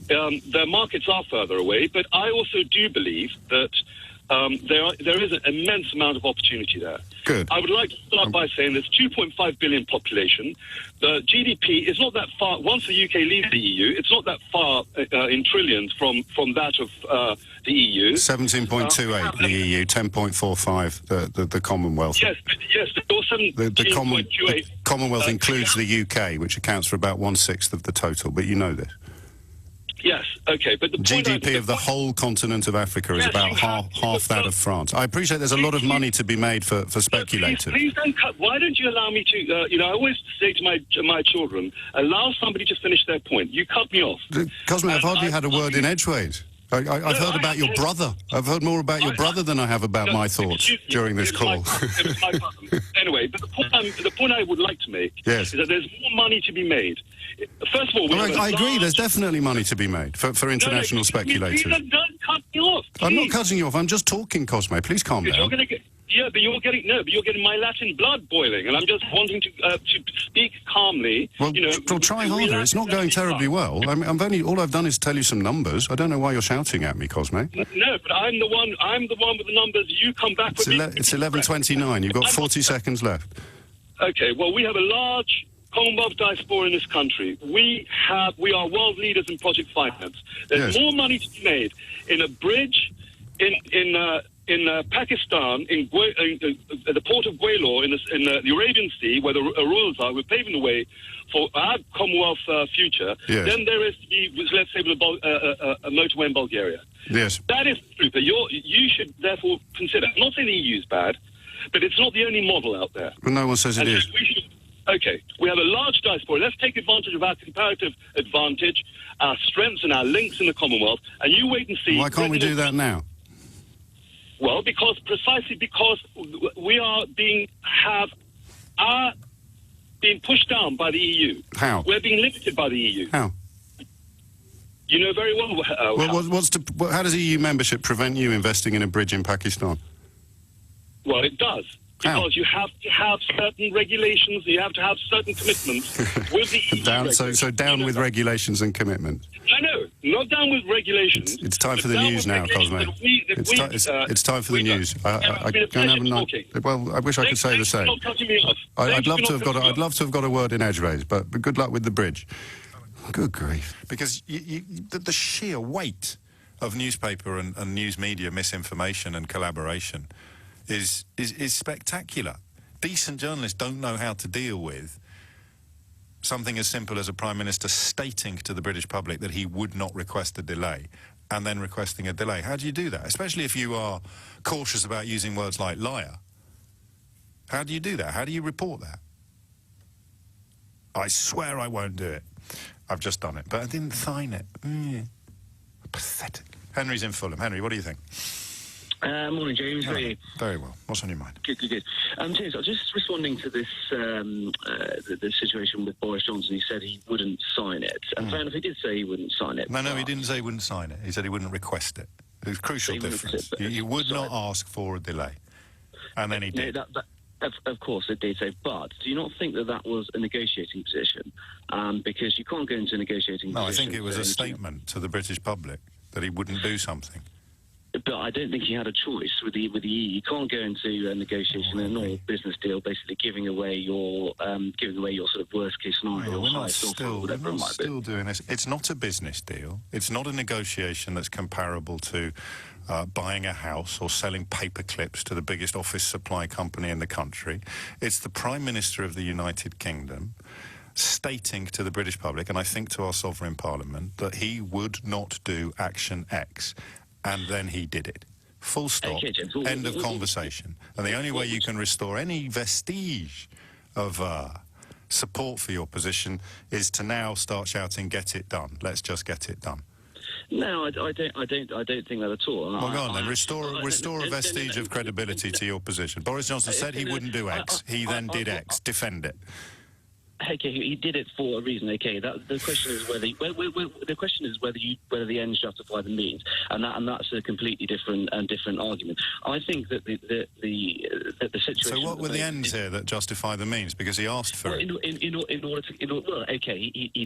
The markets are further away, but I also do believe that there is an immense amount of opportunity there. Good. I would like to start by saying there's 2.5 billion population. The GDP is not that far. Once the UK leaves the EU, it's not that far in trillions from that of the EU. 17.28 the EU, 10.45 the Commonwealth. Yes. The Commonwealth includes the UK, which accounts for about 1/6 of the total. But you know this. Yes, okay, but the GDP of the whole continent of Africa is about half that of France. I appreciate there's a lot of money to be made for speculators. Please don't cut. Why don't you allow me to, I always say to my children, allow somebody to finish their point. You cut me off. Cosme, I've hardly had a word in edgeways. I've heard about your brother. I've heard more about your brother than I have about my thoughts during this call. Anyway, but the point I would like to make is that there's more money to be made. First of all, I agree. There's definitely money to be made for international speculators. Don't cut me off. Please. I'm not cutting you off. I'm just talking, Cosmo. Please calm down. But you're getting my Latin blood boiling, and I'm just wanting to speak calmly. Well, try harder. It's not going terribly well. All I've done is tell you some numbers. I don't know why you're shouting at me, Cosmo. No, but I'm the one with the numbers. You come back with It's 11:29. You've got 40 seconds left. Okay. Well, we have a large Commonwealth diaspora in this country. We are world leaders in project finance. There's more money to be made in a bridge in Pakistan, at the port of Gwalior in the Arabian Sea, where the royals are. We're paving the way for our Commonwealth future. Yes. Then there is to be, let's say, a motorway in Bulgaria. Yes. That is true. But you should therefore consider. I'm not saying the EU is bad, but it's not the only model out there. Well, no one says it is. Okay, we have a large diaspora. Let's take advantage of our comparative advantage, our strengths and our links in the Commonwealth, and you wait and see. Why can't we do that now? Well, precisely because we are being pushed down by the EU. How? We're being limited by the EU. How? You know very well. How does EU membership prevent you investing in a bridge in Pakistan? Well, it does. Because you have to have certain regulations, you have to have certain commitments with the EU. So down with regulations and commitments. I know, not down with regulations. It's time for the news now, Cosmo. It's time for the news. I wish I could say the same. I'd love to have got a word in edgeways, but good luck with the bridge. Good grief! Because the sheer weight of newspaper and news media misinformation and collaboration is spectacular. Decent journalists don't know how to deal with something as simple as a Prime Minister stating to the British public that he would not request a delay and then requesting a delay. How do you do that? Especially if you are cautious about using words like liar. How do you do that? How do you report that? I swear I won't do it. I've just done it, but I didn't sign it. Pathetic. Henry's in Fulham. Henry, what do you think? Morning, James. How are you? Very well. What's on your mind? Good. James, I was just responding to this the situation with Boris Johnson. He said he wouldn't sign it. And fair enough, he did say he wouldn't sign it. No, he didn't say he wouldn't sign it. He said he wouldn't request it. There's a crucial difference. You would not ask for a delay. And then he did. Of course, it did say. But do you not think that was a negotiating position? Because you can't go into a negotiating position. No, I think it was a statement to the British public that he wouldn't do something. But I don't think he had a choice with the EU. You can't go into a negotiation in a normal business deal, basically giving away your sort of worst case scenario. We're not still doing this. It's not a business deal. It's not a negotiation that's comparable to buying a house or selling paper clips to the biggest office supply company in the country. It's the Prime Minister of the United Kingdom stating to the British public, and I think to our sovereign parliament, that he would not do action X. And then he did it. Full stop. Okay, James, end of conversation. And the only way you can restore any vestige of support for your position is to now start shouting, "Get it done! Let's just get it done." No, I don't think that at all. Well, go on then. Restore a vestige of credibility to your position. Boris Johnson said he wouldn't do X. He then did X. Defend it. Okay, he did it for a reason. Okay, the question is whether the ends justify the means, and that's a completely different argument. I think that the situation. So what were the ends here that justify the means? Because he asked for it. He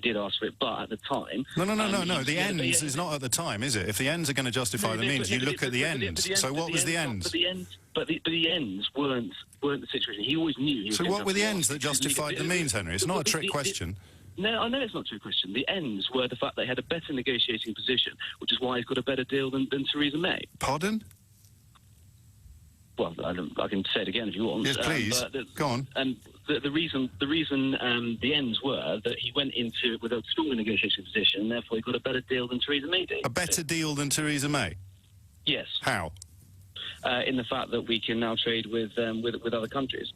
did ask for it, but at the time. No. The ends is not at the time, is it? If the ends are going to justify the means, you look at the ends. So what was the ends? But the ends weren't the situation. He always knew. So what were the ends that justified the means, Henry? It's not a trick question. No, I know it's not a trick question. The ends were the fact they had a better negotiating position, which is why he's got a better deal than Theresa May. Pardon? Well, I can say it again if you want. Yes, please. Go on. And the reason the ends were that he went into it with a stronger negotiating position, and therefore he got a better deal than Theresa May did. A better deal than Theresa May? Yes. How? In the fact that we can now trade with other countries.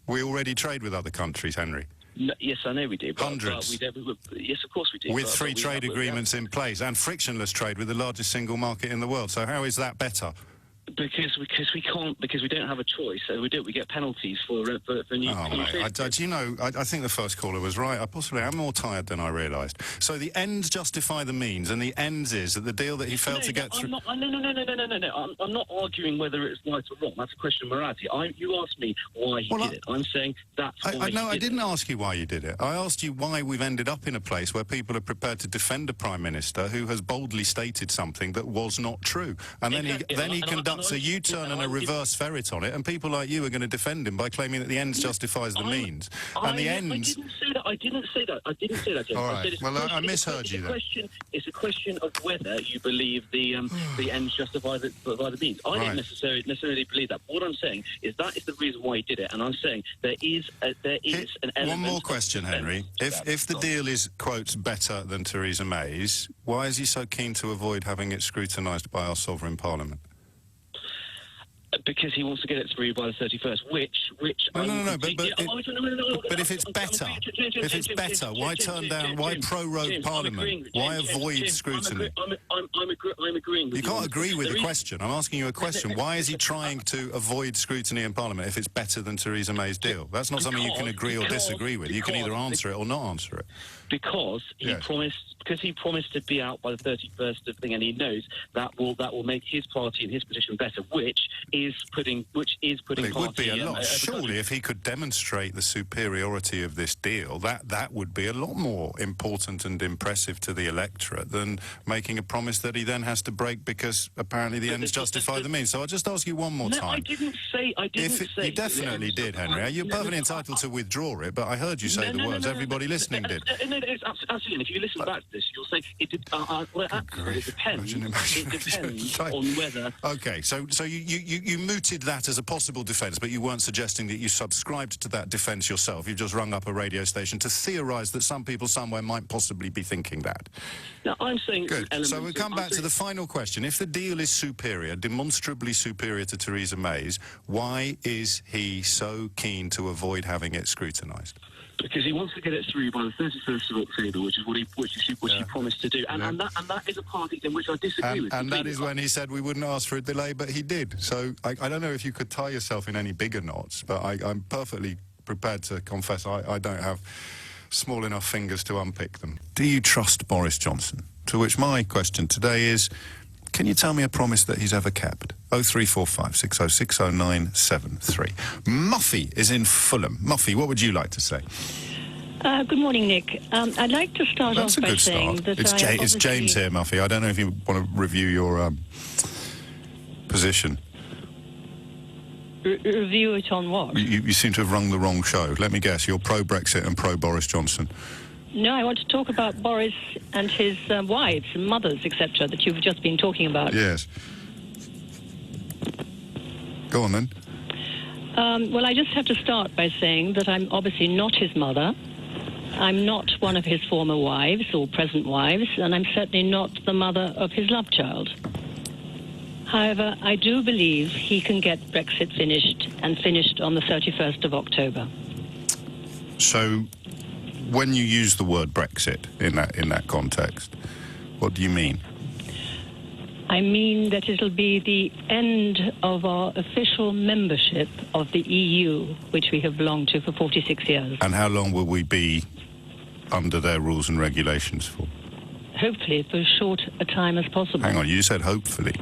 We already trade with other countries, Henry. No, yes, I know we do. Hundreds. Yes, of course we do. With free trade agreements in place and frictionless trade with the largest single market in the world. So how is that better? Because we can't, because we don't have a choice. So we get penalties for new. I think the first caller was right. I possibly am more tired than I realised. So the ends justify the means, and the ends is that the deal that he failed to get through. No. I'm not arguing whether it's right or wrong. That's a question of morality. You asked me why he did it. I'm saying that's why. I didn't ask you why you did it. I asked you why we've ended up in a place where people are prepared to defend a prime minister who has boldly stated something that was not true, and then he conducts a U-turn and a reverse ferret on it, and people like you are going to defend him by claiming that the ends justifies the means. And the ends... I didn't say that, James. All right. I misheard you then. It's a question of whether you believe the ends justify the means. I don't necessarily believe that. What I'm saying is that is the reason why he did it, and I'm saying there is an element... One more question, Henry. If the deal is, quote, better than Theresa May's, why is he so keen to avoid having it scrutinised by our sovereign parliament? Because he wants to get it through by the 31st, which but if it's better, why turn down? Why prorogue Parliament? Why avoid scrutiny? I'm agreeing with you. You can't agree with the question. I'm asking you a question. Why is he trying to avoid scrutiny in Parliament if it's better than Theresa May's deal? That's not something you can agree or disagree with. You can either answer it or not answer it. Because he promised to be out by the 31st of thing, and he knows that will make his party and his position better, which is putting. Well, it would be a lot. Surely, if he could demonstrate the superiority of this deal, that would be a lot more important and impressive to the electorate than making a promise that he then has to break because apparently the ends justify the means. So I'll just ask you one more time. No, I didn't say. You definitely did, Henry. You're perfectly entitled to withdraw it, but I heard you say the words. Everybody listening did. It's absolutely. And if you listen back to this, you'll say it depends. It depends on whether. Okay, so you mooted that as a possible defence, but you weren't suggesting that you subscribed to that defence yourself. You've just rung up a radio station to theorise that some people somewhere might possibly be thinking that. No, I'm saying... Good. So we'll come back to the final question. If the deal is superior, demonstrably superior to Theresa May's, why is he so keen to avoid having it scrutinised? Because he wants to get it through by the 31st of October, which is what he promised to do. And that is a party in which I disagree with. And that is when he said we wouldn't ask for a delay, but he did. So I don't know if you could tie yourself in any bigger knots, but I'm perfectly prepared to confess I don't have small enough fingers to unpick them. Do you trust Boris Johnson? To which my question today is, can you tell me a promise that he's ever kept? 0345 606 0973. Muffy is in Fulham. Muffy, what would you like to say? Good morning, Nick. I'd like to start off by saying that it's James here, Muffy. I don't know if you want to review your position. Review it on what? You seem to have rung the wrong show. Let me guess, you're pro-Brexit and pro-Boris Johnson. No, I want to talk about Boris and his wives and mothers, etc., that you've just been talking about. Yes. Go on, then. Well, I just have to start by saying that I'm obviously not his mother. I'm not one of his former wives or present wives, and I'm certainly not the mother of his love child. However, I do believe he can get Brexit finished on the 31st of October. So, when you use the word Brexit in that context, what do you mean? I mean that it'll be the end of our official membership of the EU, which we have belonged to for 46 years. And how long will we be under their rules and regulations for? Hopefully for as short a time as possible. Hang on, you said hopefully.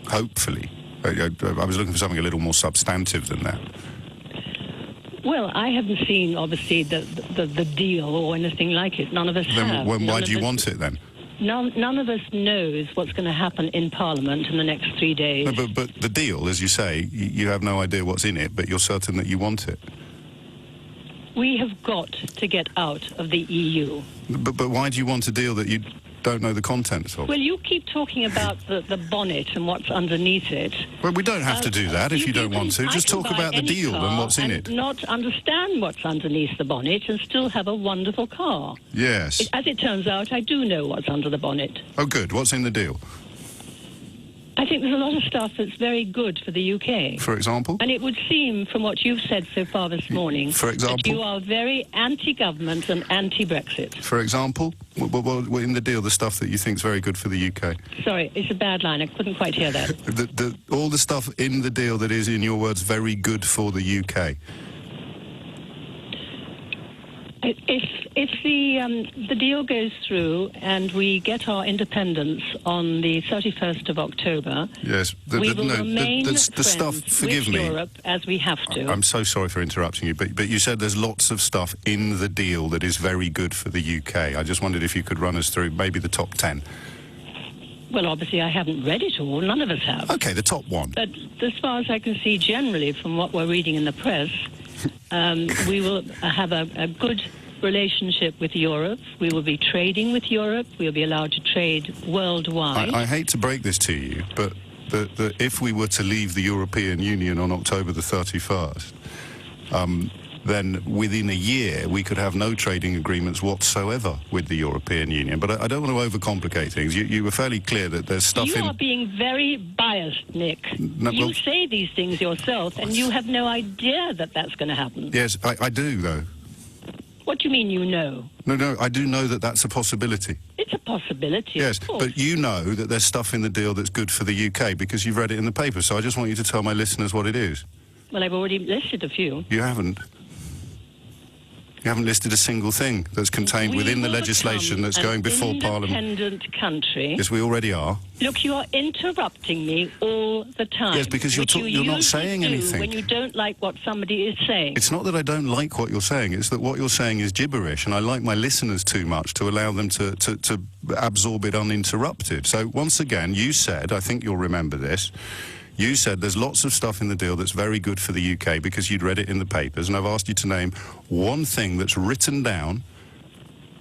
Hopefully. I was looking for something a little more substantive than that. Well, I haven't seen, obviously, the deal or anything like it. None of us have. Why do you want it, then? None of us knows what's going to happen in Parliament in the next 3 days. No, but the deal, as you say, you have no idea what's in it, but you're certain that you want it. We have got to get out of the EU. But why do you want a deal that you don't know the contents of? Well, you keep talking about the bonnet and what's underneath it. Well, we don't have to do that if you don't want to. Just talk about the deal and what's in it. Not understand what's underneath the bonnet and still have a wonderful car. Yes. As it turns out, I do know what's under the bonnet. Oh, good. What's in the deal? I think there's a lot of stuff that's very good for the UK. For example? And it would seem, from what you've said so far this morning, for example, that you are very anti-government and anti-Brexit. For example? Well, in the deal, the stuff that you think is very good for the UK. Sorry, it's a bad line. I couldn't quite hear that. All the stuff in the deal that is, in your words, very good for the UK. If the deal goes through and we get our independence on the 31st of October, yes, we will remain the friends stuff. Forgive with me, Europe as we have to. I'm so sorry for interrupting you, but you said there's lots of stuff in the deal that is very good for the UK. I just wondered if you could run us through maybe the top 10. Well, obviously, I haven't read it all. None of us have. Okay, the top one. But as far as I can see, generally, from what we're reading in the press, we will have a good relationship with Europe. We will be trading with Europe. We'll be allowed to trade worldwide. I hate to break this to you, but if we were to leave the European Union on October the 31st, then within a year we could have no trading agreements whatsoever with the European Union. But I don't want to overcomplicate things. You were fairly clear that there's stuff You are being very biased, Nick. No, you well, say these things yourself, and you have no idea that that's going to happen. Yes, I do, though. What do you mean you know? No, I do know that that's a possibility. It's a possibility, yes, of course. but you know that there's stuff in the deal that's good for the UK because you've read it in the paper, so I just want you to tell my listeners what it is. Well, I've already listed a few. You haven't. You haven't listed a single thing that's contained within the legislation that's going before Parliament. Independent country. Yes, we already are. Look, you are interrupting me all the time. Yes, because you're not saying anything. When you don't like what somebody is saying. It's not that I don't like what you're saying, it's that what you're saying is gibberish, and I like my listeners too much to allow them to absorb it uninterrupted. So, once again, you said, I think you'll remember this, you said there's lots of stuff in the deal that's very good for the UK because you'd read it in the papers, and I've asked you to name one thing that's written down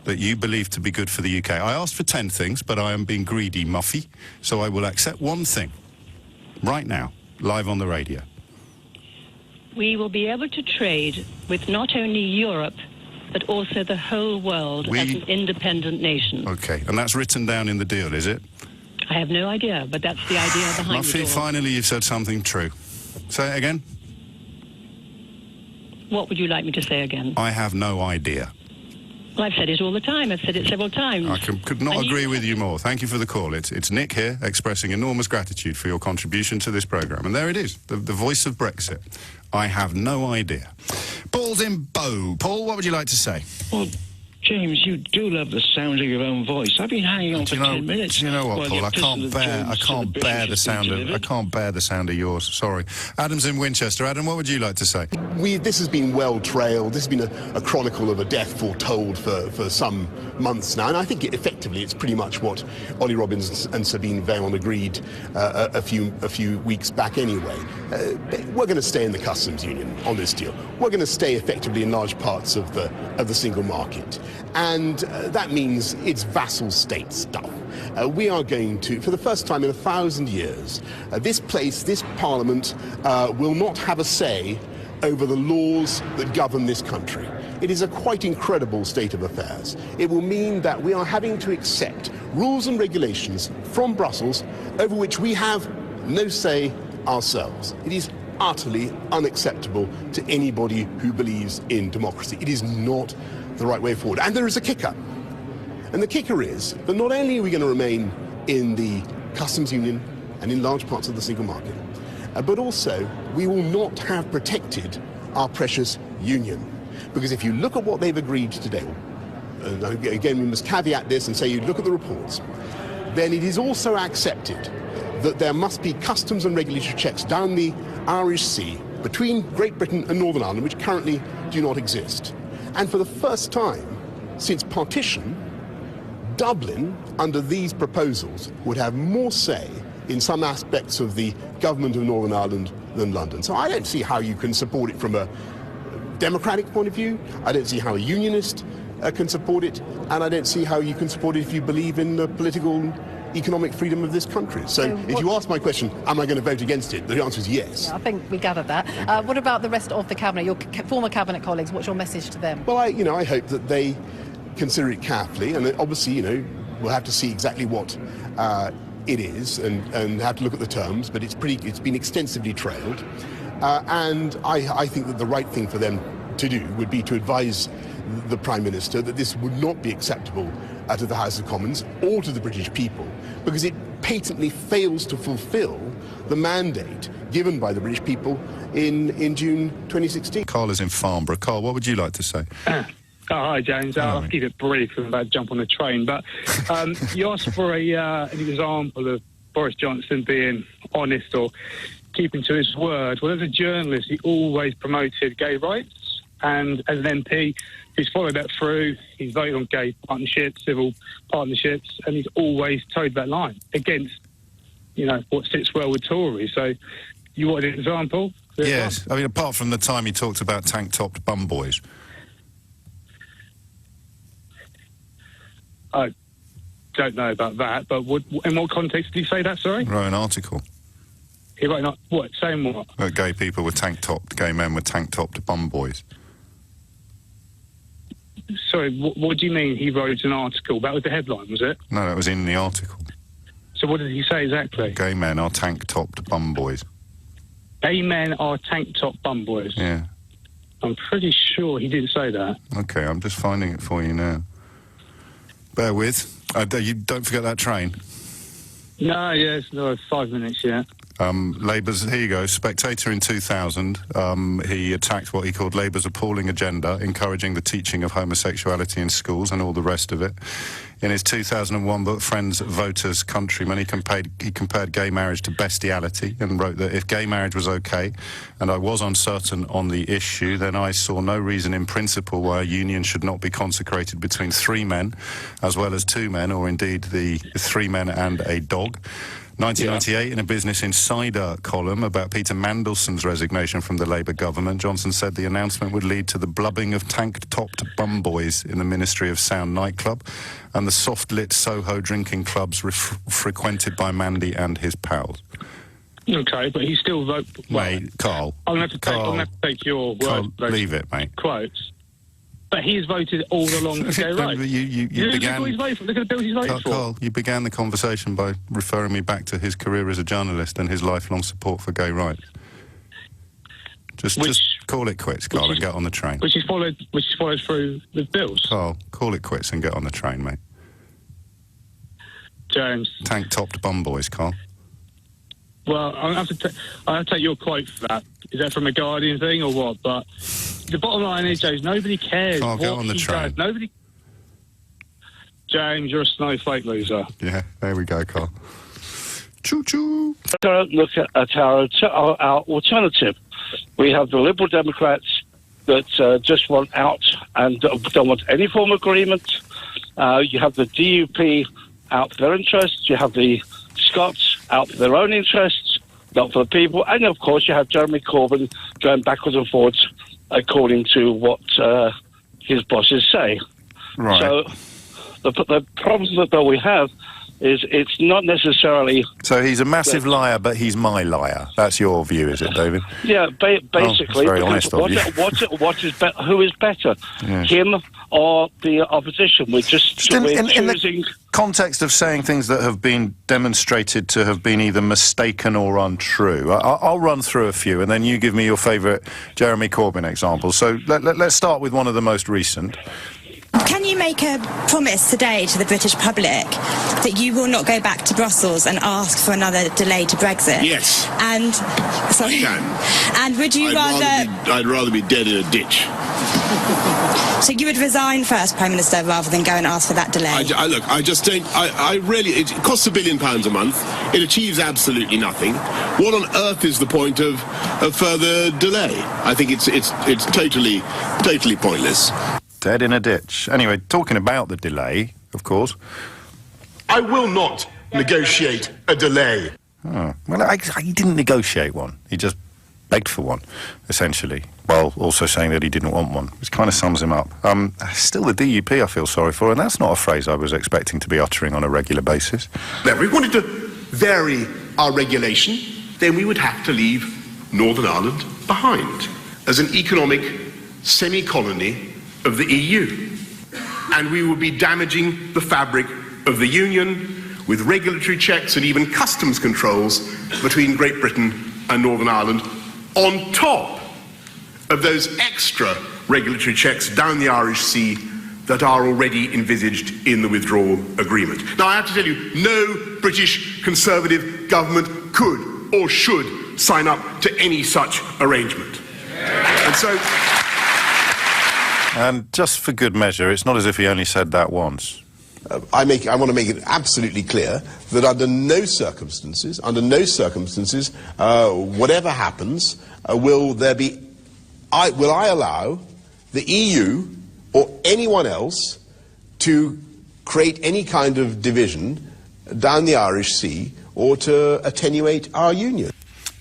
that you believe to be good for the UK. I asked for 10 things, but I am being greedy, Muffy, so I will accept one thing right now, live on the radio. We will be able to trade with not only Europe, but also the whole world as an independent nation. Okay, and that's written down in the deal, is it? I have no idea, but that's the idea behind it all. Finally you've said something true. Say it again. What would you like me to say again? I have no idea. Well, I've said it all the time. I've said it several times. I could not agree with you more. Thank you for the call. It's Nick here, expressing enormous gratitude for your contribution to this programme. And there it is, the voice of Brexit. I have no idea. Paul's in Bow. Paul, what would you like to say? Well, James, you do love the sound of your own voice. I've been hanging on for 10 minutes. Do you know what, Paul? I can't bear the sound of yours. Sorry. Adam's in Winchester. Adam, what would you like to say? This has been well trailed. This has been a chronicle of a death foretold for some months now, and I think it's pretty much what Ollie Robbins and Sabine Veil agreed a few weeks back anyway. We're going to stay in the customs union on this deal. We're going to stay effectively in large parts of the single market. And that means it's vassal state stuff. We are going to, for the first time in 1,000 years, this Parliament will not have a say over the laws that govern this country. It is a quite incredible state of affairs. It will mean that we are having to accept rules and regulations from Brussels over which we have no say ourselves. It is utterly unacceptable to anybody who believes in democracy. It is not the right way forward. And there is a kicker. And the kicker is that not only are we going to remain in the customs union and in large parts of the single market, but also we will not have protected our precious union. Because if you look at what they've agreed today, again, we must caveat this and say you look at the reports, then it is also accepted that there must be customs and regulatory checks down the Irish Sea between Great Britain and Northern Ireland, which currently do not exist. And for the first time since partition, Dublin, under these proposals, would have more say in some aspects of the government of Northern Ireland than London. So I don't see how you can support it from a democratic point of view. I don't see how a unionist can support it, and I don't see how you can support it if you believe in the political economic freedom of this country. So if you ask my question, am I going to vote against it? The answer is yes. Yeah, I think we gathered that. What about the rest of the Cabinet, your former Cabinet colleagues? What's your message to them? Well, I hope that they consider it carefully, and obviously, we'll have to see exactly what it is, and have to look at the terms, but it's been extensively trailed. And I think that the right thing for them to do would be to advise the Prime Minister that this would not be acceptable to the House of Commons or to the British people, because it patently fails to fulfil the mandate given by the British people in June 2016. Carl is in Farnborough. Carl, what would you like to say? Hi, James. I'll keep it brief. I'm about to jump on the train. But you asked for an example of Boris Johnson being honest or keeping to his word. Well, as a journalist, he always promoted gay rights. And as an MP, he's followed that through. He's voted on gay partnerships, civil partnerships, and he's always towed that line against, what sits well with Tories. So you want an example? Yes. I mean, apart from the time he talked about tank-topped bum boys. I don't know about that, but in what context did he say that, sorry? Wrote an article. He wrote not what? Saying what? That gay people were tank-topped, gay men were tank-topped bum boys. Sorry, what do you mean he wrote an article? That was the headline, was it? No, that was in the article. So what did he say exactly? Gay men are tank-topped bum boys. Gay men are tank-top bum boys? Yeah. I'm pretty sure he didn't say that. OK, I'm just finding it for you now. Bear with. You don't forget that train. No, yes, no, 5 minutes yet. Labour's, here you go, Spectator in 2000, he attacked what he called Labour's appalling agenda, encouraging the teaching of homosexuality in schools and all the rest of it. In his 2001 book, Friends, Voters, Countrymen, he compared gay marriage to bestiality and wrote that if gay marriage was okay, and I was uncertain on the issue, then I saw no reason in principle why a union should not be consecrated between 3 men, as well as 2 men, or indeed the 3 men and a dog. 1998, in a Business Insider column about Peter Mandelson's resignation from the Labour government, Johnson said the announcement would lead to the blubbing of tank-topped bum boys in the Ministry of Sound nightclub and the soft-lit Soho drinking clubs frequented by Mandy and his pals. OK, but he still vote... Mate, Carl. I'm going to have to take your word. Leave it, mate. Quotes. But he's voted all along for gay rights. You began... Look at the bills he's voted for. Carl, you began the conversation by referring me back to his career as a journalist and his lifelong support for gay rights. Just call it quits, Carl, and get on the train. Which is followed through with bills. Carl, call it quits and get on the train, mate. James. Tank-topped bum boys, Carl. Well, I'll have to take your quote for that. Is that from a Guardian thing or what? But the bottom line is, James, nobody cares. Carl, get on the train. Nobody. James, you're a snowflake loser. Yeah, there we go, Carl. Choo-choo. Look at our alternative. We have the Liberal Democrats that just want out and don't want any form of agreement. You have the DUP out for their interests. You have the Scots out for their own interests, not for the people. And, of course, you have Jeremy Corbyn going backwards and forwards according to what his bosses say. Right. So the problem that we have is it's not necessarily... So he's a massive liar, but he's my liar. That's your view, is it, David? Yeah, basically. Very honest of you. Who is better, him or the opposition? We're just in choosing... the context of saying things that have been demonstrated to have been either mistaken or untrue. I'll run through a few, and then you give me your favourite Jeremy Corbyn example. So let's start with one of the most recent. Can you make a promise today to the British public that you will not go back to Brussels and ask for another delay to Brexit? Yes. And sorry. I can. And would you I'd rather be dead in a ditch. So you would resign first, Prime Minister, rather than go and ask for that delay? Look, I just don't... I really... It costs £1 billion a month. It achieves absolutely nothing. What on earth is the point of further delay? I think it's totally pointless. Dead in a ditch. Anyway, talking about the delay, of course. I will not negotiate a delay. Oh, well, he didn't negotiate one. He just begged for one, essentially, while also saying that he didn't want one, which kind of sums him up. Still the DUP I feel sorry for, and that's not a phrase I was expecting to be uttering on a regular basis. Now, if we wanted to vary our regulation, then we would have to leave Northern Ireland behind as an economic semi-colony of the EU. And we would be damaging the fabric of the Union. with regulatory checks and even customs controls between Great Britain and Northern Ireland, on top of those extra regulatory checks down the Irish Sea that are already envisaged in the withdrawal agreement. Now, I have to tell you, no British Conservative government could or should sign up to any such arrangement. And so... And just for good measure, it's not as if he only said that once. I want to make it absolutely clear that under no circumstances, whatever happens, will I allow the EU or anyone else to create any kind of division down the Irish Sea or to attenuate our union.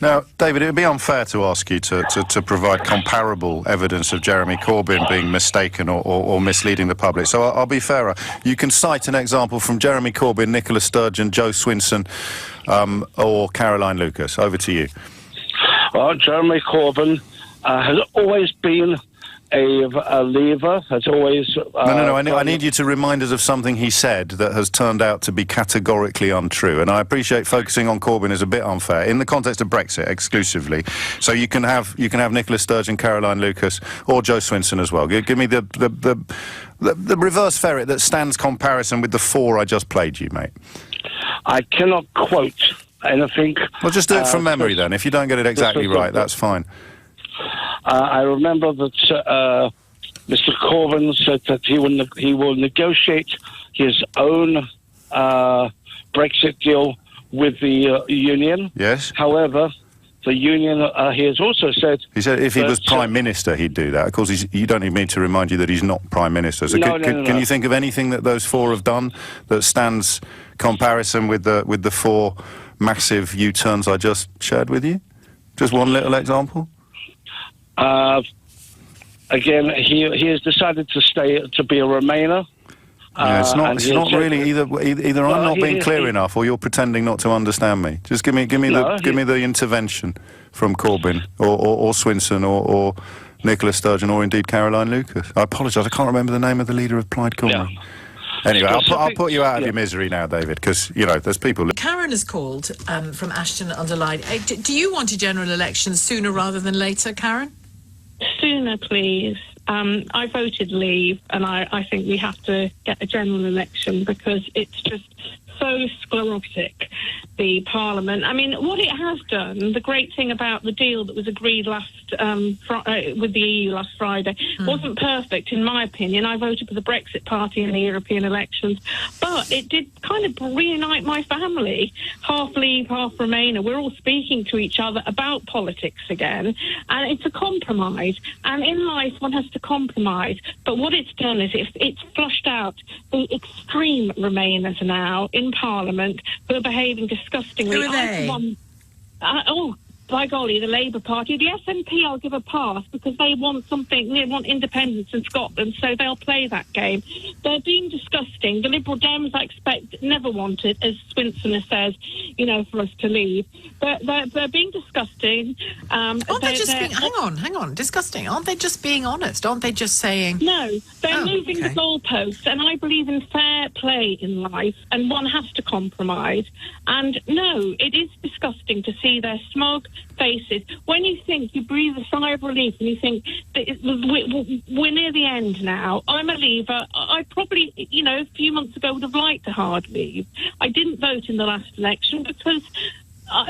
Now, David, it would be unfair to ask you to provide comparable evidence of Jeremy Corbyn being mistaken or misleading the public. So I'll be fairer. You can cite an example from Jeremy Corbyn, Nicola Sturgeon, Joe Swinson, or Caroline Lucas. Over to you. Well, Jeremy Corbyn has always been a Leaver, has always... No, I need you to remind us of something he said that has turned out to be categorically untrue. And I appreciate focusing on Corbyn is a bit unfair, in the context of Brexit exclusively. So you can have Nicola Sturgeon, Caroline Lucas, or Joe Swinson as well. Give me the reverse ferret that stands comparison with the four I just played you, mate. I cannot quote anything... Well, just do it from memory then. If you don't get it exactly right, that's fine. I remember that Mr. Corbyn said that he will negotiate his own Brexit deal with the union. Yes. However, the union, he has also said... He said if he was Prime Minister, he'd do that. Of course, you don't need me to remind you that he's not Prime Minister. So can you think of anything that those four have done that stands comparison with the four massive U-turns I just shared with you? Just one little example? Again, he has decided to be a Remainer. Yeah, it's not really either I'm not being clear enough, or you're pretending not to understand me. Just give me the intervention from Corbyn or Swinson or Nicola Sturgeon or indeed Caroline Lucas. I apologise, I can't remember the name of the leader of Plaid Cymru. Yeah. Anyway, I'll put you out of your misery now, David, because, there's people... Karen has called from Ashton under Lyde. Do you want a general election sooner rather than later, Karen? Sooner, please. I voted Leave, and I think we have to get a general election because it's just so sclerotic, the Parliament. I mean, what it has done, the great thing about the deal that was agreed with the EU last Friday, wasn't perfect, in my opinion. I voted for the Brexit Party in the European elections, but it did kind of reunite my family. Half Leave, half Remainer. We're all speaking to each other about politics again, and it's a compromise. And in life, one has to compromise. But what it's done is it's flushed out the extreme Remainers now in Parliament who are behaving disgustingly. Who are they? By golly, the Labour Party. The SNP I'll give a pass because they want something, they want independence in Scotland, so they'll play that game. They're being disgusting. The Liberal Dems, I expect, never wanted, as Swinson says, for us to leave. They're being disgusting. Aren't they just being... Hang on. Disgusting. Aren't they just being honest? Aren't they just saying... No, they're moving the goalposts, and I believe in fair play in life, and one has to compromise. And no, it is disgusting to see their smug faces. When you think, you breathe a sigh of relief and you think that we're near the end now. I'm a Leaver. I probably, a few months ago would have liked a hard leave. I didn't vote in the last election because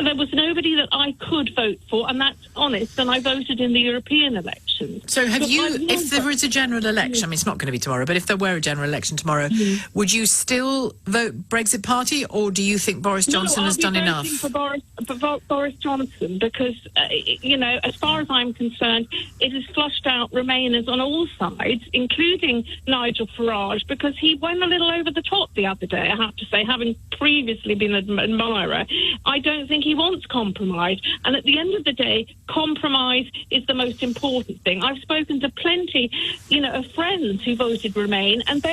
there was nobody that I could vote for, and that's honest, and I voted in the European elections. So if there is a general election, I mean, it's not going to be tomorrow, but if there were a general election tomorrow, would you still vote Brexit Party, or do you think Boris Johnson has done enough? For Boris Johnson, because, as far as I'm concerned, it has flushed out Remainers on all sides, including Nigel Farage, because he went a little over the top the other day, I have to say, having previously been an admirer. I don't think he wants compromise, and at the end of the day, compromise is the most important thing. I've spoken to plenty, of friends who voted Remain, and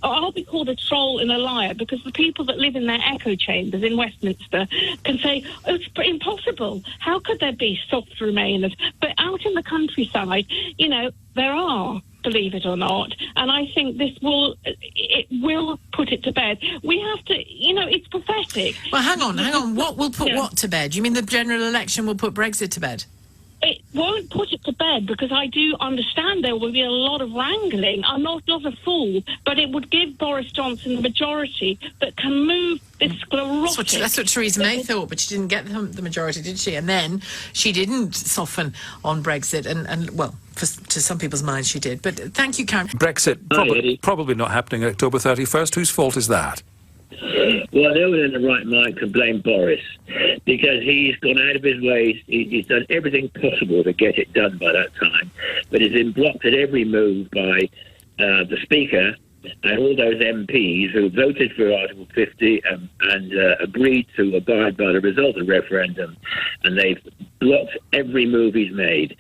I'll be called a troll and a liar because the people that live in their echo chambers in Westminster can say, oh, it's impossible. How could there be soft Remainers? But out in the countryside, there are. believe it or not, and I think it will put it to bed. We have to, it's pathetic. Well, hang on. What will put what to bed? You mean the general election will put Brexit to bed? It won't put it to bed, because I do understand there will be a lot of wrangling. I'm not a fool, but it would give Boris Johnson the majority that can move this sclerotic... That's what Theresa May thought, but she didn't get the majority, did she? And then she didn't soften on Brexit, and well, to some people's minds she did. But thank you, Karen. Brexit probably not happening October 31st. Whose fault is that? Well, no one in the right mind can blame Boris, because he's gone out of his way. He's done everything possible to get it done by that time, but he's been blocked at every move by the Speaker and all those MPs who voted for Article 50 and agreed to abide by the result of the referendum, and they've blocked every move he's made.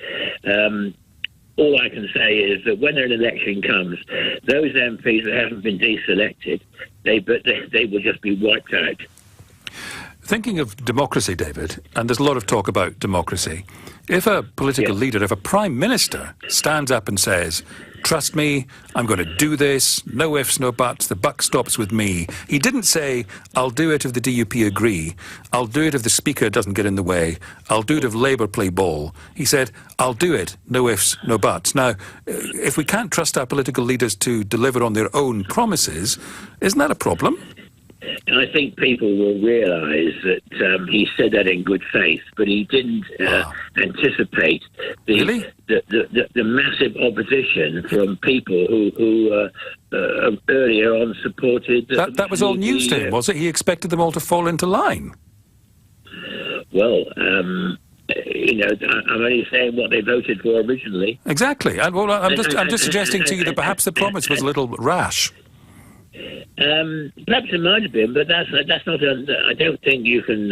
All I can say is that when an election comes, those MPs that haven't been deselected, they will just be wiped out. Thinking of democracy, David, and there's a lot of talk about democracy, if a political leader, if a prime minister stands up and says, trust me, I'm going to do this, no ifs, no buts, the buck stops with me. He didn't say, I'll do it if the DUP agree, I'll do it if the Speaker doesn't get in the way, I'll do it if Labour play ball. He said, I'll do it, no ifs, no buts. Now, if we can't trust our political leaders to deliver on their own promises, isn't that a problem? And I think people will realise that he said that in good faith, but he didn't anticipate the massive opposition from people who earlier on supported... That was all news to him, was it? He expected them all to fall into line. Well, I'm only saying what they voted for originally. Exactly. And well, I'm just suggesting to you that perhaps the promise was a little rash. Perhaps it might have been, but that's not. I don't think you can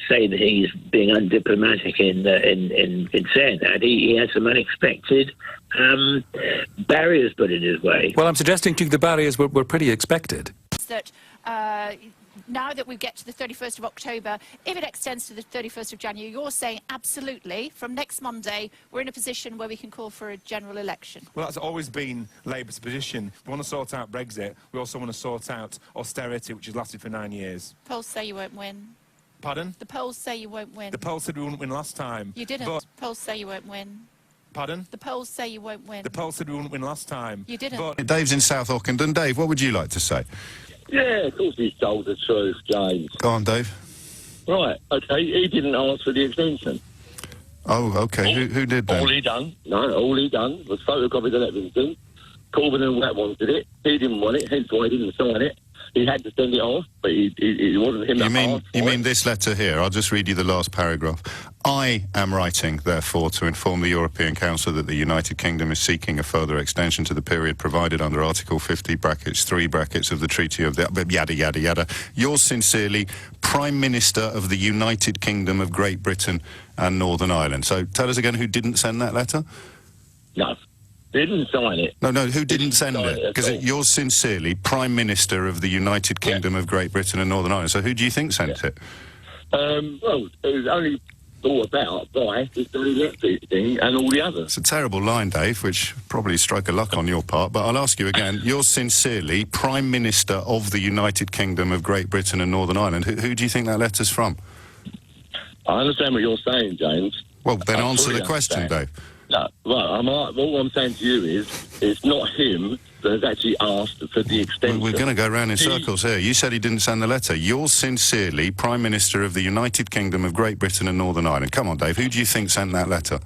say that he's being undiplomatic in saying that. He had some unexpected barriers put in his way. Well, I'm suggesting to you the barriers were pretty expected. That now that we get to the 31st of October, if it extends to the 31st of January, you're saying absolutely, from next Monday, we're in a position where we can call for a general election. Well, that's always been Labour's position. We want to sort out Brexit. We also want to sort out austerity, which has lasted for 9 years. Polls say you won't win. Pardon? The polls say you won't win. The polls said we wouldn't win last time. You didn't. But... Polls say you won't win. Pardon? The polls say you won't win. The polls said we wouldn't win last time. You didn't. But... Dave's in South Ockenden. Dave, what would you like to say? Yeah, of course he's told the truth, James. Go on, Dave. Right, okay, he didn't ask for the extension. Oh, okay. Who did then? All he done was photocopy the everything. Corbyn and that wanted it. He didn't want it, hence why he didn't sign it. He had to send it off, but it wasn't him You mean this letter here? I'll just read you the last paragraph. I am writing, therefore, to inform the European Council that the United Kingdom is seeking a further extension to the period provided under Article 50, brackets 3, brackets of the Treaty of the... yada, yada, yada. Yours sincerely, Prime Minister of the United Kingdom of Great Britain and Northern Ireland. So tell us again who didn't send that letter? No. They didn't sign it. No, who didn't send it? Because yours sincerely, Prime Minister of the United Kingdom of Great Britain and Northern Ireland. So who do you think sent it? Well, it was only thought about by the electric thing and all the others. It's a terrible line, Dave, which probably stroke of luck on your part, but I'll ask you again. Yours sincerely, Prime Minister of the United Kingdom of Great Britain and Northern Ireland. Who do you think that letter's from? I understand what you're saying, James. Well, then answer the question, Dave. No, right, all I'm saying to you is it's not him that has actually asked for the extension. We're going to go round in circles here. You said he didn't send the letter. Yours sincerely, Prime Minister of the United Kingdom of Great Britain and Northern Ireland. Come on, Dave, who do you think sent that letter?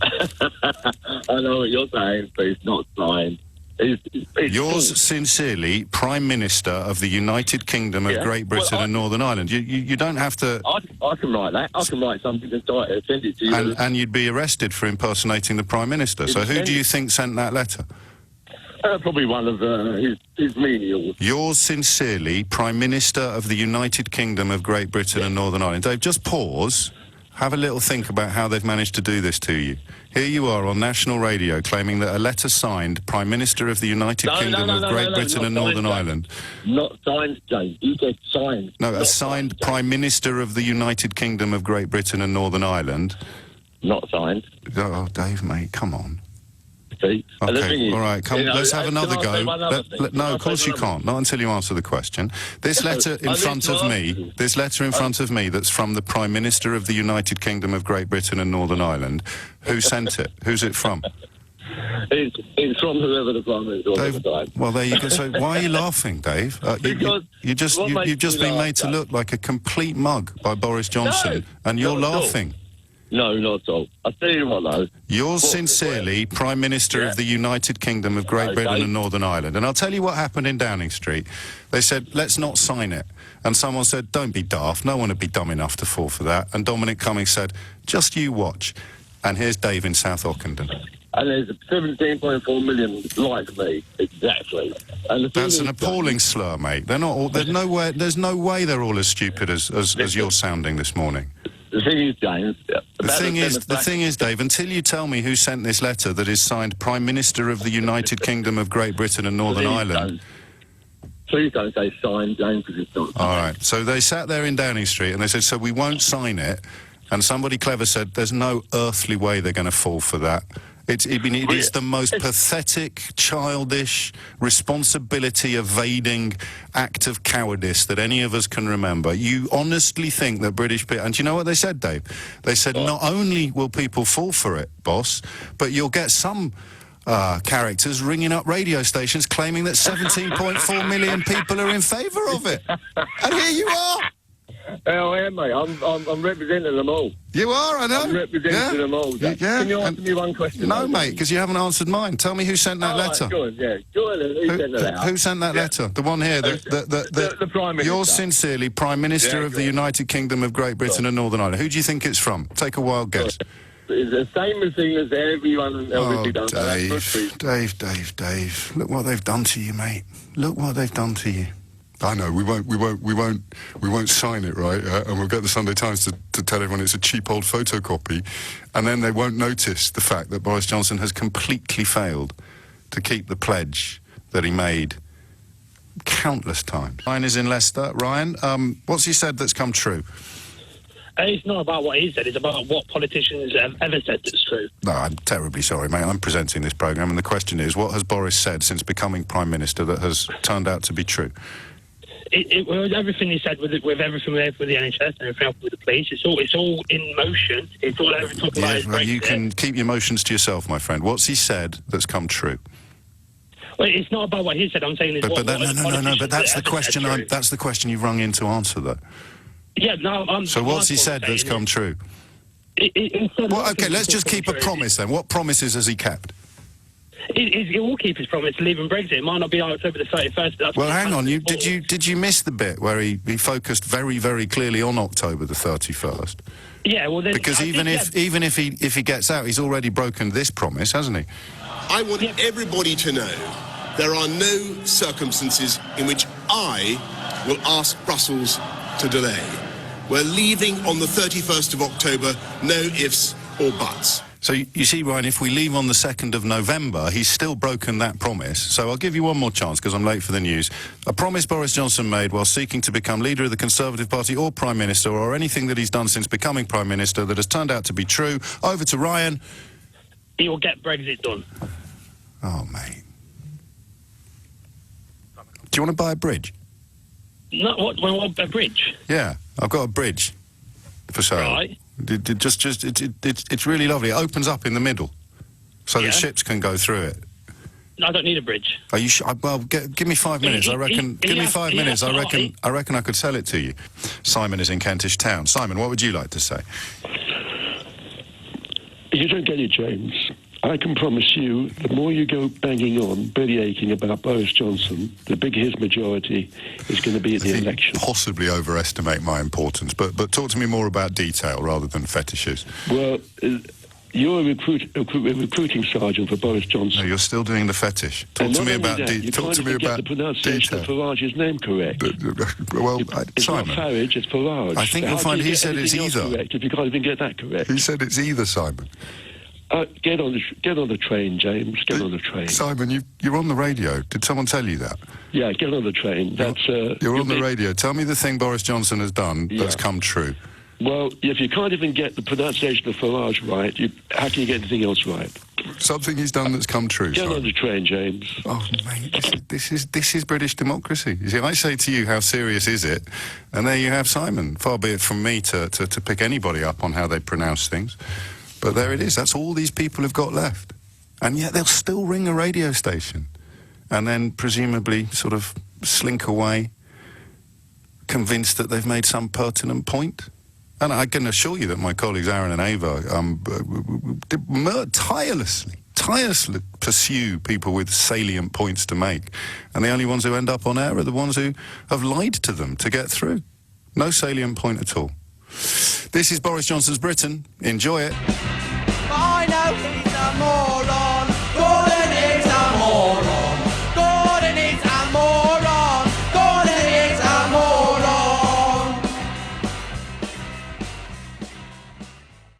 I know what you're saying, but it's not signed. Yours sincerely, Prime Minister of the United Kingdom of Great Britain and Northern Ireland. You don't have to... I can write that. I can write something and send it to you. And you'd be arrested for impersonating the Prime Minister. So who do you think sent that letter? Probably one of his menials. Yours sincerely, Prime Minister of the United Kingdom of Great Britain and Northern Ireland. Dave, just pause. Have a little think about how they've managed to do this to you. Here you are on national radio claiming that a letter signed Prime Minister of the United Kingdom of Great Britain and Northern Ireland. Not signed, James. You said signed. No, a signed Prime Minister of the United Kingdom of Great Britain and Northern Ireland. Not signed. Oh, Dave, mate, come on. See? And the Okay, thing is, all right, come, you know, let's have another can I say go. one other thing? No, Can I of course say you one can't. Not until you answer the question. This letter in front of me, this letter in front of me that's from the Prime Minister of the United Kingdom of Great Britain and Northern Ireland, who sent it? Who's it from? It's from whoever the Prime Minister was at the time. Well, there you go. So why are you laughing, Dave? You've just been made to look like a complete mug by Boris Johnson, and you're laughing. No, not at all. I'll tell you what, though. Yours sincerely, Prime Minister of the United Kingdom of Great Britain and Northern Ireland. And I'll tell you what happened in Downing Street. They said, let's not sign it. And someone said, don't be daft. No one would be dumb enough to fall for that. And Dominic Cummings said, just you watch. And here's Dave in South Ockenden. And there's 17.4 million like me, exactly. And that's an appalling slur, mate. They're not all, there's no way they're all as stupid as you're sounding this morning. The thing is, James... The thing is, Dave, until you tell me who sent this letter that is signed Prime Minister of the United Kingdom of Great Britain and Northern Ireland... Please don't say signed, James, because it's not signed. All right, so they sat there in Downing Street and they said, so we won't sign it, and somebody clever said, there's no earthly way they're going to fall for that. It is the most pathetic, childish, responsibility-evading act of cowardice that any of us can remember. You honestly think that British people... And do you know what they said, Dave? They said, not only will people fall for it, boss, but you'll get some characters ringing up radio stations claiming that 17.4 million people are in favour of it. And here you are! I am, mate. I'm representing them all. You are, I know. I'm representing them all. Yeah. Can you answer me one question? No, mate, because you haven't answered mine. Tell me who sent that letter. Right, go on, yeah. Go on, who sent that out? Who sent that letter? The one here. The Prime Minister. Yours sincerely, Prime Minister of the United Kingdom of Great Britain and Northern Ireland. Who do you think it's from? Take a wild guess. It's the same thing as everyone else has done. Dave. Look what they've done to you, mate. Look what they've done to you. I know, we won't sign it, right? And we'll get the Sunday Times to tell everyone it's a cheap old photocopy, and then they won't notice the fact that Boris Johnson has completely failed to keep the pledge that he made countless times. Ryan is in Leicester. Ryan, what's he said that's come true? It's not about what he said, it's about what politicians have ever said that's true. No, I'm terribly sorry, mate. I'm presenting this programme, and the question is, what has Boris said since becoming Prime Minister that has turned out to be true? Everything he said with everything with the NHS and everything else with the police, it's all in motion. It's all over top of Well, you can keep your emotions to yourself, my friend. What's he said that's come true? Well, it's not about what he said. I'm saying is But that's the question. That's the question you've rung in to answer, though. Yeah, no. So what's he said that's come true? Well, okay, let's just keep a promise then. What promises has he kept? He will keep his promise to leaving Brexit. It might not be October the 31st. Well, hang on. Did you miss the bit where he focused very, very clearly on October the 31st? Yeah, well, then, because even if he gets out, he's already broken this promise, hasn't he? I want everybody to know there are no circumstances in which I will ask Brussels to delay. We're leaving on the 31st of October, no ifs or buts. So you see, Ryan, if we leave on the 2nd of November, he's still broken that promise. So I'll give you one more chance, because I'm late for the news. A promise Boris Johnson made while seeking to become leader of the Conservative Party or Prime Minister, or anything that he's done since becoming Prime Minister that has turned out to be true. Over to Ryan. He will get Brexit done. Oh, mate. Do you want to buy a bridge? No, what, a bridge? Yeah, I've got a bridge for sale. Right. It's really lovely. It opens up in the middle, so the ships can go through it. I don't need a bridge. Are you sure? Well, give me 5 minutes. I reckon. Give me 5 minutes. I reckon I could sell it to you. Simon is in Kentish Town. Simon, what would you like to say? You don't get it, James. I can promise you, the more you go banging on, belly-aching about Boris Johnson, the bigger his majority is going to be at the election. Possibly overestimate my importance, but talk to me more about detail rather than fetishes. Well, you're a recruiting sergeant for Boris Johnson. No, you're still doing the fetish. Talk to me about detail. The pronunciation of Farage's name correct. It's Simon, not Farage, it's Farage. I think you'll find he said it's either. Correct if you can't even get that correct. He said it's either, Simon. Get on the train, James. Get on the train. Simon, you're on the radio. Did someone tell you that? Yeah, get on the train. You're on the radio. Tell me the thing Boris Johnson has done that's come true. Well, if you can't even get the pronunciation of Farage right, how can you get anything else right? Something he's done that's come true. Get on the train, James. Oh, mate, this is British democracy. You see, I say to you, how serious is it? And there you have Simon. Far be it from me to pick anybody up on how they pronounce things. But there it is. That's all these people have got left. And yet they'll still ring a radio station and then presumably sort of slink away, convinced that they've made some pertinent point. And I can assure you that my colleagues Aaron and Ava tirelessly pursue people with salient points to make. And the only ones who end up on air are the ones who have lied to them to get through. No salient point at all. This is Boris Johnson's Britain. Enjoy it. I know he's a moron.